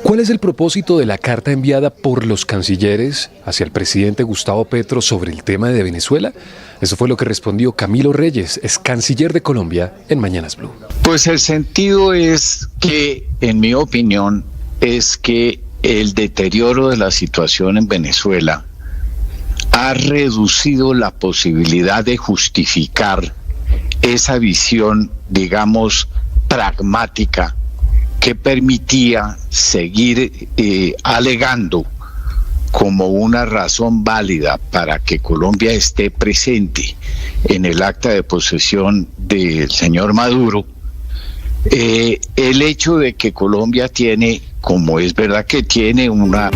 ¿Cuál es el propósito de la carta enviada por los cancilleres hacia el presidente Gustavo Petro sobre el tema de Venezuela? Eso fue lo que respondió Camilo Reyes, ex canciller de Colombia, en Mañanas Blue. Pues el sentido es que, en mi opinión, es que el deterioro de la situación en Venezuela ha reducido la posibilidad de justificar esa visión, digamos, pragmática que permitía seguir alegando como una razón válida para que Colombia esté presente en el acta de posesión del señor Maduro, el hecho de que Colombia tiene, como es verdad que tiene, una...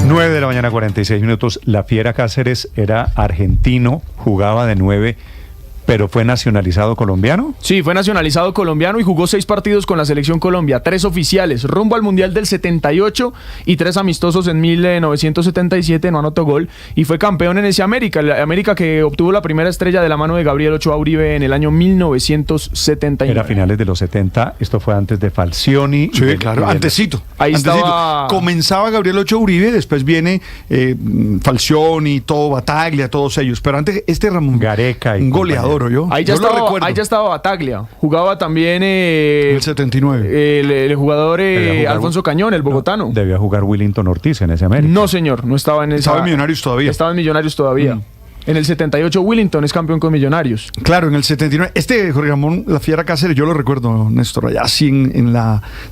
9 de la mañana, 46 minutos. La Fiera Cáceres era argentino, jugaba de 9, ¿pero fue nacionalizado colombiano? Sí, fue nacionalizado colombiano y jugó 6 partidos con la Selección Colombia, 3 oficiales, rumbo al Mundial del 78 y 3 amistosos en 1977, no anotó gol, y fue campeón en ese América, el América que obtuvo la primera estrella de la mano de Gabriel Ochoa Uribe en el año 1979. Era a finales de los 70, esto fue antes de Falcioni. Sí, claro, antesito. Ahí estaba... Comenzaba Gabriel Ochoa Uribe, después viene Falcioni, todo Bataglia, todos ellos, pero antes Ramón Gareca, un goleador. Ahí ya estaba Bataglia. Jugaba también el 79. El jugador Alfonso Cañón, el bogotano. Debía jugar Willington Ortiz en ese América. No, señor, no estaba en ese. Estaba en Millonarios todavía. Estaba en Millonarios todavía. En el 78 Willington es campeón con Millonarios. Claro, en el 79. Jorge Ramón La Fiera Cáceres, yo lo recuerdo, Néstor, allá así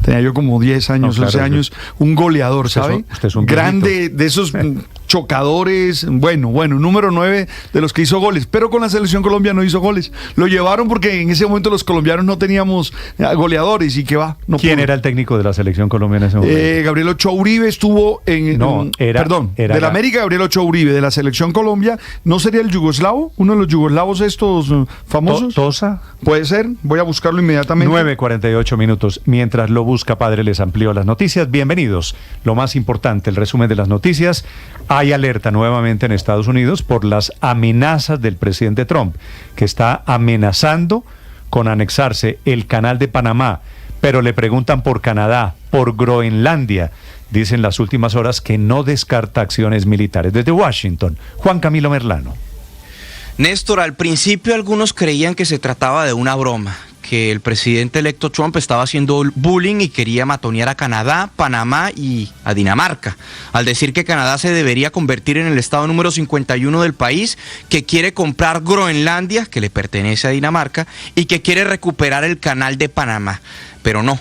tenía yo como 10 años, 11 años, un goleador, ¿sabe? Usted es un grande, de esos chocadores, bueno, número 9 de los que hizo goles, pero con la Selección Colombia no hizo goles. Lo llevaron porque en ese momento los colombianos no teníamos goleadores y que va. ¿Quién era el técnico de la Selección Colombia en ese momento? Gabriel Ochoa Uribe estuvo de la América, Gabriel Ochoa Uribe, de la Selección Colombia, ¿no sería el yugoslavo? Uno de los yugoslavos estos famosos. ¿Tosa? Puede ser, voy a buscarlo inmediatamente. 9:48 minutos. Mientras lo busca, padre, les amplío las noticias. Bienvenidos. Lo más importante, el resumen de las noticias. Hay alerta nuevamente en Estados Unidos por las amenazas del presidente Trump, que está amenazando con anexarse el canal de Panamá, pero le preguntan por Canadá, por Groenlandia. Dicen las últimas horas que no descarta acciones militares. Desde Washington, Juan Camilo Merlano. Néstor, al principio algunos creían que se trataba de una broma, que el presidente electo Trump estaba haciendo bullying y quería matonear a Canadá, Panamá y a Dinamarca, al decir que Canadá se debería convertir en el estado número 51 del país, que quiere comprar Groenlandia, que le pertenece a Dinamarca, y que quiere recuperar el canal de Panamá. Pero no,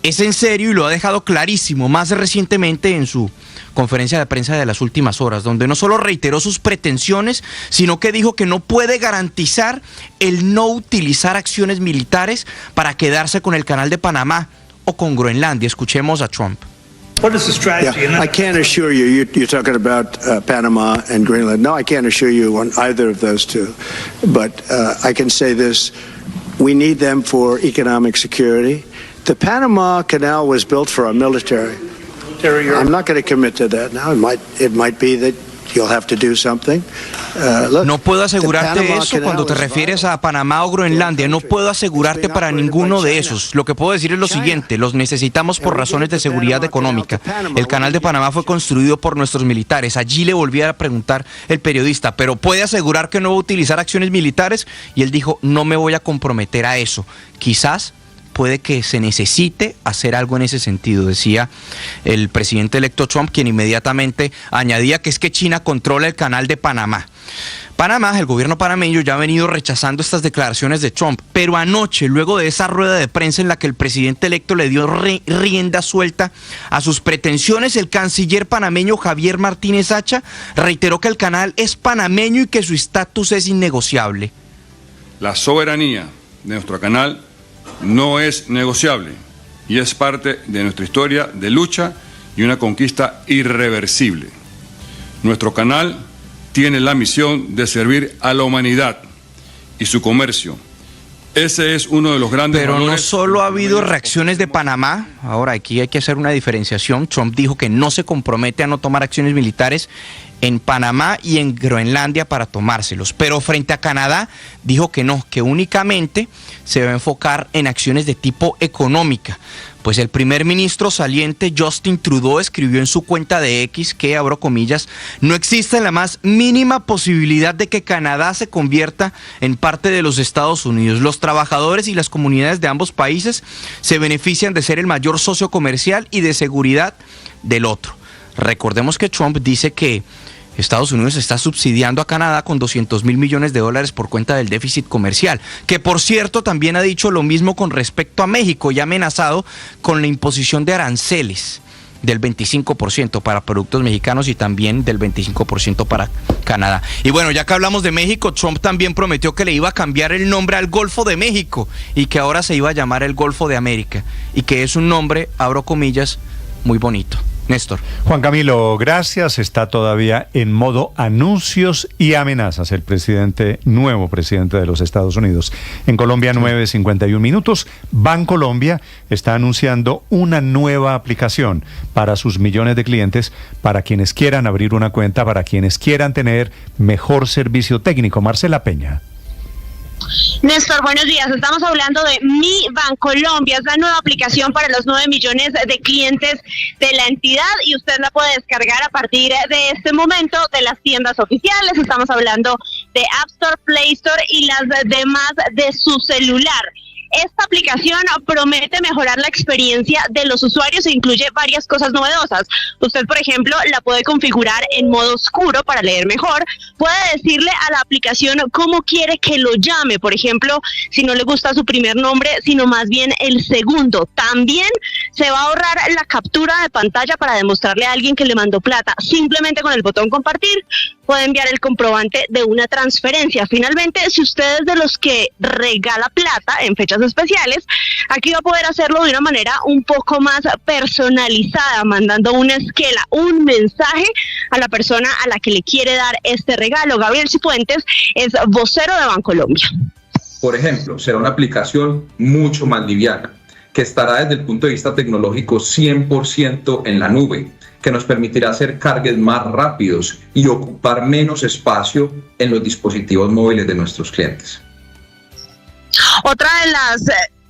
es en serio y lo ha dejado clarísimo más recientemente en su conferencia de prensa de las últimas horas, donde no solo reiteró sus pretensiones, sino que dijo que no puede garantizar el no utilizar acciones militares para quedarse con el canal de Panamá o con Groenlandia. Escuchemos a Trump. What is the strategy? Yeah, I can't assure you, you're talking about Panama and Greenland. No, I can't assure you on either of those two. But I can say this, we need them for economic security. The Panama Canal was built for our military. I'm not going to commit to that now. It might be that you'll have to do something. No puedo asegurarte eso cuando te refieres a Panamá o Groenlandia. No puedo asegurarte para ninguno de esos. Lo que puedo decir es lo siguiente: los necesitamos por razones de seguridad económica. El canal de Panamá fue construido por nuestros militares. Allí le volví a preguntar el periodista, ¿pero puede asegurar que no va a utilizar acciones militares? Y él dijo, no me voy a comprometer a eso. Quizás puede que se necesite hacer algo en ese sentido, decía el presidente electo Trump, quien inmediatamente añadía que es que China controla el canal de Panamá. Panamá, el gobierno panameño ya ha venido rechazando estas declaraciones de Trump, pero anoche, luego de esa rueda de prensa en la que el presidente electo le dio rienda suelta a sus pretensiones, el canciller panameño Javier Martínez Hacha reiteró que el canal es panameño y que su estatus es innegociable. La soberanía de nuestro canal no es negociable y es parte de nuestra historia de lucha y una conquista irreversible. Nuestro canal tiene la misión de servir a la humanidad y su comercio. Ese es uno de los grandes Pero valores. no solo ha habido reacciones de Panamá. Ahora, aquí hay que hacer una diferenciación. Trump dijo que no se compromete a no tomar acciones militares en Panamá y en Groenlandia para tomárselos. Pero frente a Canadá dijo que no, que únicamente se va a enfocar en acciones de tipo económica. Pues el primer ministro saliente Justin Trudeau escribió en su cuenta de X que, abro comillas, no existe la más mínima posibilidad de que Canadá se convierta en parte de los Estados Unidos. Los trabajadores y las comunidades de ambos países se benefician de ser el mayor socio comercial y de seguridad del otro. Recordemos que Trump dice que Estados Unidos está subsidiando a Canadá con $200 mil millones por cuenta del déficit comercial, que por cierto también ha dicho lo mismo con respecto a México y ha amenazado con la imposición de aranceles del 25% para productos mexicanos y también del 25% para Canadá. Y bueno, ya que hablamos de México, Trump también prometió que le iba a cambiar el nombre al Golfo de México y que ahora se iba a llamar el Golfo de América y que es un nombre, abro comillas, muy bonito. Néstor. Juan Camilo, gracias. Está todavía en modo anuncios y amenazas el nuevo presidente de los Estados Unidos. En Colombia, 9:51 minutos. Bancolombia está anunciando una nueva aplicación para sus millones de clientes, para quienes quieran abrir una cuenta, para quienes quieran tener mejor servicio técnico. Marcela Peña. Néstor, buenos días. Estamos hablando de Mi Bancolombia. Es la nueva aplicación para los 9 millones de clientes de la entidad y usted la puede descargar a partir de este momento de las tiendas oficiales. Estamos hablando de App Store, Play Store y las demás de su celular. Esta aplicación promete mejorar la experiencia de los usuarios e incluye varias cosas novedosas. Usted, por ejemplo, la puede configurar en modo oscuro para leer mejor. Puede decirle a la aplicación cómo quiere que lo llame. Por ejemplo, si no le gusta su primer nombre, sino más bien el segundo. También se va a ahorrar la captura de pantalla para demostrarle a alguien que le mandó plata. Simplemente con el botón compartir puede enviar el comprobante de una transferencia. Finalmente, si usted es de los que regala plata en fechas especiales, aquí va a poder hacerlo de una manera un poco más personalizada, mandando una esquela, un mensaje a la persona a la que le quiere dar este regalo. Gabriel Cifuentes es vocero de Bancolombia. Por ejemplo, será una aplicación mucho más liviana, que estará desde el punto de vista tecnológico 100% en la nube, que nos permitirá hacer cargues más rápidos y ocupar menos espacio en los dispositivos móviles de nuestros clientes. Otra de las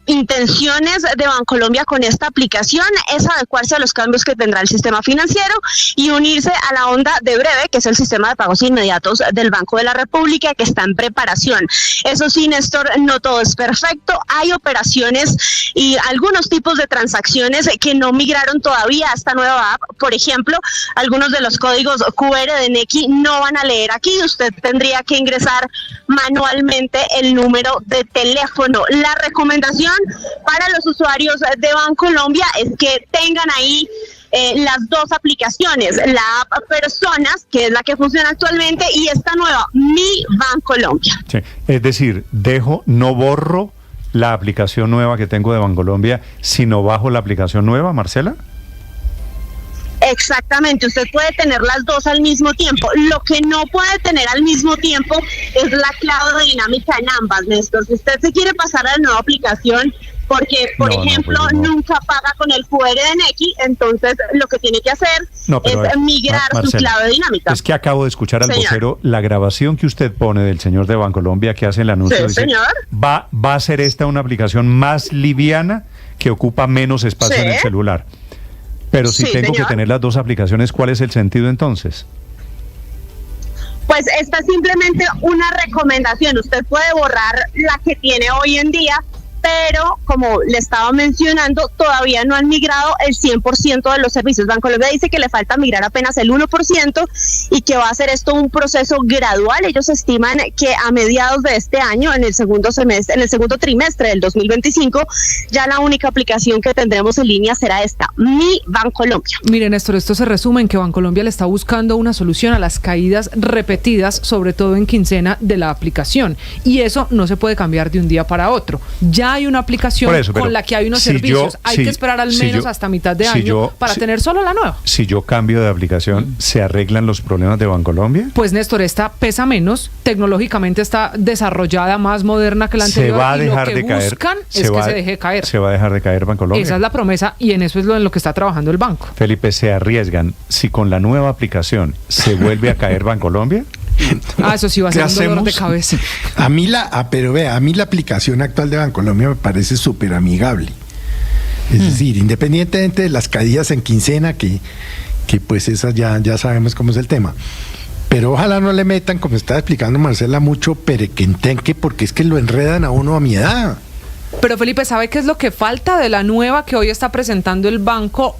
intenciones de Bancolombia con esta aplicación es adecuarse a los cambios que tendrá el sistema financiero y unirse a la onda de Breve, que es el sistema de pagos inmediatos del Banco de la República, que está en preparación. Eso sí, Néstor, no todo es perfecto. Hay operaciones y algunos tipos de transacciones que no migraron todavía a esta nueva app. Por ejemplo, algunos de los códigos QR de Nequi no van a leer aquí. Usted tendría que ingresar manualmente el número de teléfono. La recomendación para los usuarios de Bancolombia es que tengan ahí las dos aplicaciones, la app Personas, que es la que funciona actualmente, y esta nueva, Mi Bancolombia. Sí, es decir, no borro la aplicación nueva que tengo de Bancolombia, sino bajo la aplicación nueva, Marcela. Exactamente, usted puede tener las dos al mismo tiempo. Lo que no puede tener al mismo tiempo es la clave dinámica en ambas, Néstor. Si usted se quiere pasar a la nueva aplicación porque, por ejemplo, nunca paga con el QR de Nequi, entonces lo que tiene que hacer es migrar su clave dinámica. Es que acabo de escuchar al vocero, la grabación que usted pone del señor de Bancolombia que hace el anuncio, sí, dice, señor. va a ser esta una aplicación más liviana que ocupa menos espacio en el celular. Pero si tengo que tener las dos aplicaciones, ¿cuál es el sentido entonces? Pues esta es simplemente una recomendación. Usted puede borrar la que tiene hoy en día, pero como le estaba mencionando, todavía no han migrado el 100% de los servicios. Bancolombia dice que le falta migrar apenas el 1% y que va a ser esto un proceso gradual. Ellos estiman que a mediados de este año, en el segundo trimestre del 2025, ya la única aplicación que tendremos en línea será esta, Mi Bancolombia. Mire, Néstor, esto se resume en que Bancolombia le está buscando una solución a las caídas repetidas, sobre todo en quincena, de la aplicación. Y eso no se puede cambiar de un día para otro. Ya hay una aplicación con la que hay unos servicios. Hay que esperar al menos hasta mitad de año para tener solo la nueva. Si yo cambio de aplicación, ¿se arreglan los problemas de Bancolombia? Pues, Néstor, esta pesa menos, tecnológicamente está desarrollada, más moderna que la anterior. Se va a dejar y lo que buscan es que se deje caer. Se va a dejar de caer Bancolombia. Esa es la promesa y en eso es en lo que está trabajando el banco. Felipe, ¿se arriesgan si con la nueva aplicación se vuelve a caer Bancolombia? Eso sí va a ser un dolor de cabeza. A mí la aplicación actual de Bancolombia me parece súper amigable. Es decir, independientemente de las caídas en quincena, que pues esas ya sabemos cómo es el tema. Pero ojalá no le metan, como estaba explicando Marcela, mucho perequentenque, porque es que lo enredan a uno a mi edad. Pero Felipe, ¿sabe qué es lo que falta de la nueva que hoy está presentando el banco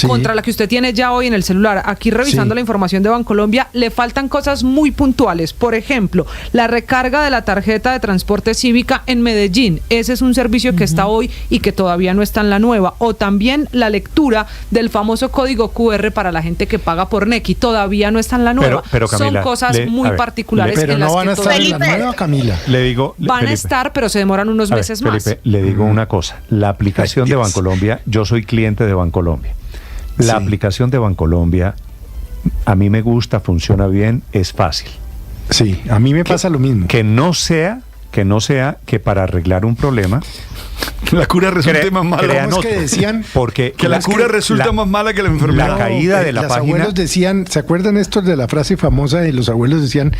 contra la que usted tiene ya hoy en el celular? Aquí revisando la información de Bancolombia, le faltan cosas muy puntuales. Por ejemplo, la recarga de la tarjeta de transporte cívica en Medellín. Ese es un servicio que está hoy y que todavía no está en la nueva. O también la lectura del famoso código QR para la gente que paga por Nequi. Todavía no está en la nueva. Pero Camila, son cosas muy particulares pero en no las van que a estar en la nueva, Camila. Le digo, van a estar, pero se demoran unos meses más. Felipe, le digo una cosa, la aplicación de Bancolombia, yo soy cliente de Bancolombia. La aplicación de Bancolombia a mí me gusta, funciona bien, es fácil. Sí, a mí me pasa lo mismo. Que no sea que para arreglar un problema la cura resulte más mala. ¿Cómo es que decían? Porque que la cura resulta más mala que la enfermedad. La caída de la los página. Abuelos decían, ¿se acuerdan estos de la frase famosa de los abuelos? Decían,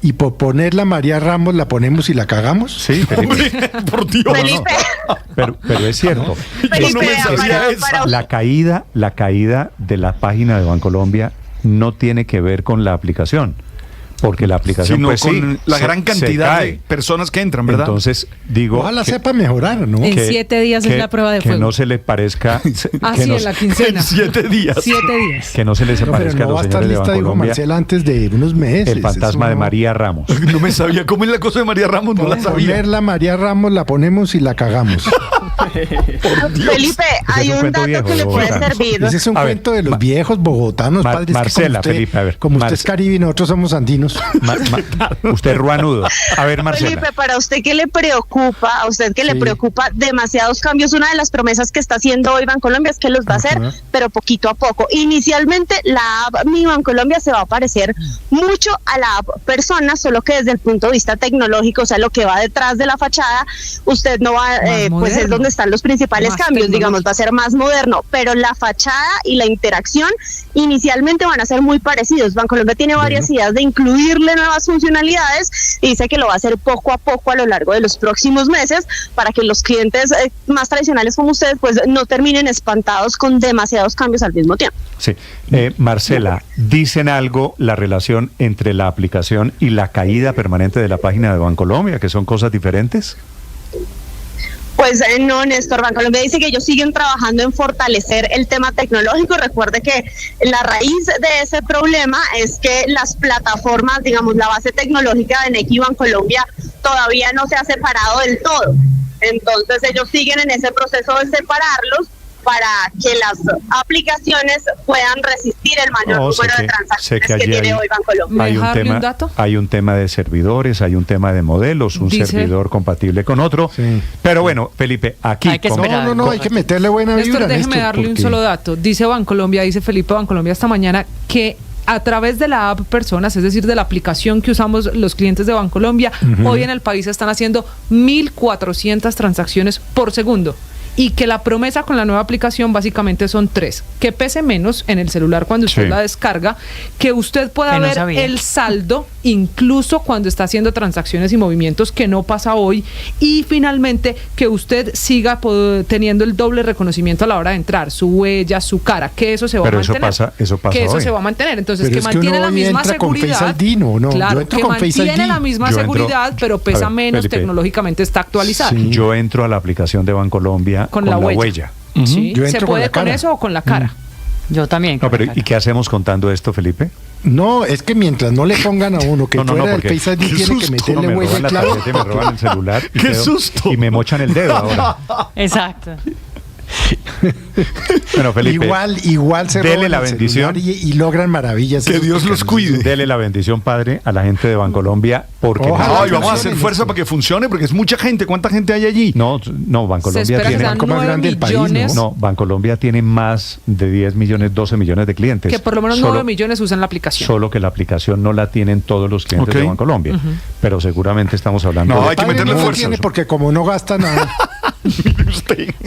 y por ponerla María Ramos la ponemos y la cagamos. Sí, Felipe. Por Dios. Felipe. Pero es cierto. Felipe, la caída de la página de Bancolombia no tiene que ver con la aplicación. Porque la aplicación, sino pues con la gran cantidad de personas que entran, ¿verdad? Entonces, digo... Ojalá sepa mejorar, ¿no? En 7 días es la prueba de fuego. Que no se le parezca... en la quincena. En 7 días. 7 días. Que no se les parezca a los señores de Bancolombia. Marcela, antes de unos meses. El fantasma de María Ramos. No me sabía. ¿Cómo es la cosa de María Ramos? No la sabía. Ponerla María Ramos, la ponemos y la cagamos. Felipe, hay un dato que le puede servir. Ese es un cuento de los viejos bogotanos, padres. Marcela, Felipe, a ver. Como usted es caribe y nosotros somos andinos. Usted es ruanudo. A ver, Marcela. Felipe, para usted que le preocupa, a usted que le preocupa demasiados cambios, una de las promesas que está haciendo hoy Bancolombia es que los va a hacer, pero poquito a poco. Inicialmente la app Mi Bancolombia se va a parecer mucho a la app Persona, solo que desde el punto de vista tecnológico, o sea, lo que va detrás de la fachada, usted no va, pues es donde están los principales cambios, digamos, va a ser más moderno, pero la fachada y la interacción inicialmente van a ser muy parecidos. Bancolombia tiene varias ideas de incluirle nuevas funcionalidades y dice que lo va a hacer poco a poco a lo largo de los próximos meses para que los clientes más tradicionales como ustedes pues no terminen espantados con demasiados cambios al mismo tiempo. Sí, Marcela, ¿dicen algo la relación entre la aplicación y la caída permanente de la página de Bancolombia, que son cosas diferentes? Pues no, Néstor, Bancolombia dice que ellos siguen trabajando en fortalecer el tema tecnológico. Recuerde que la raíz de ese problema es que las plataformas, digamos, la base tecnológica de Nequi y Bancolombia todavía no se ha separado del todo. Entonces ellos siguen en ese proceso de separarlos para que las aplicaciones puedan resistir el mayor número de transacciones que tiene hoy Bancolombia. Hay un tema de servidores, hay un tema de modelos, un servidor compatible con otro. Sí. Pero bueno, Felipe, aquí... Hay que esperar. No, hay que meterle buena vibra. Déjeme darle un solo dato. Dice Bancolombia, dice Felipe Bancolombia esta mañana que a través de la app Personas, es decir, de la aplicación que usamos los clientes de Bancolombia, hoy en el país están haciendo 1.400 transacciones por segundo. Y que la promesa con la nueva aplicación básicamente son 3: que pese menos en el celular cuando usted la descarga, que usted pueda ver el saldo incluso cuando está haciendo transacciones y movimientos, que no pasa hoy, y finalmente que usted siga teniendo el doble reconocimiento a la hora de entrar, su huella, su cara, que eso se va a mantener. Eso pasa que eso hoy. se va a mantener, entonces pero que mantiene la misma seguridad. Claro, que mantiene la misma seguridad, pero pesa menos, Felipe, tecnológicamente está actualizada. Sí. Yo entro a la aplicación de Bancolombia con la huella. Sí. ¿Se puede con eso o con la cara? Yo también. No, pero ¿y qué hacemos contando esto, Felipe? No, es que mientras no le pongan a uno que fuera del Face ID tiene que meterle huella clave. Me roban el celular y ¡Qué susto! Y me mochan el dedo ahora. Exacto. Bueno, Felipe, igual se dele roban la el bendición y logran maravillas. Que Dios los cuide. Dele la bendición, padre, a la gente de Bancolombia, porque ay, vamos a hacer fuerza para que funcione, porque es mucha gente. ¿Cuánta gente hay allí? No, Bancolombia tiene el banco más grande del país, ¿no? Bancolombia tiene más de 10 millones, 12 millones de clientes. Que por lo menos 9 millones usan la aplicación. Solo que la aplicación no la tienen todos los clientes de Bancolombia. Pero seguramente estamos hablando hay que meterle fuerza. Porque como no gasta nada.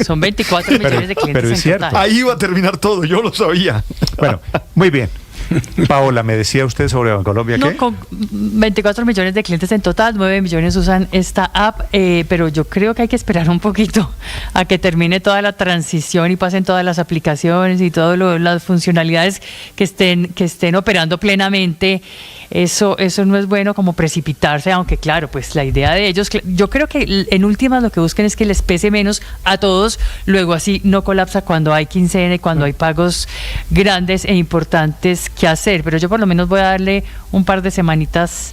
Son 24 millones de clientes. Pero es cierto. Total. Ahí iba a terminar todo, yo lo sabía. Bueno, muy bien. Paola, me decía usted sobre Bancolombia, ¿qué? Con 24 millones de clientes en total, 9 millones usan esta app, pero yo creo que hay que esperar un poquito a que termine toda la transición y pasen todas las aplicaciones y todas las funcionalidades que estén operando plenamente. Eso no es bueno como precipitarse, aunque claro, pues la idea de ellos, yo creo que en últimas lo que busquen es que les pese menos a todos, luego así no colapsa cuando hay quincena y cuando hay pagos grandes e importantes que hacer, pero yo por lo menos voy a darle un par de semanitas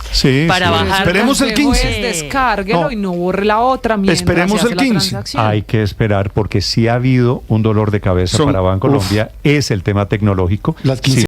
para bajar. Esperemos el 15. Descárguelo y no borre la otra mientras esperemos el 15. Hay que esperar porque sí ha habido un dolor de cabeza para Bancolombia, es el tema tecnológico. Las 15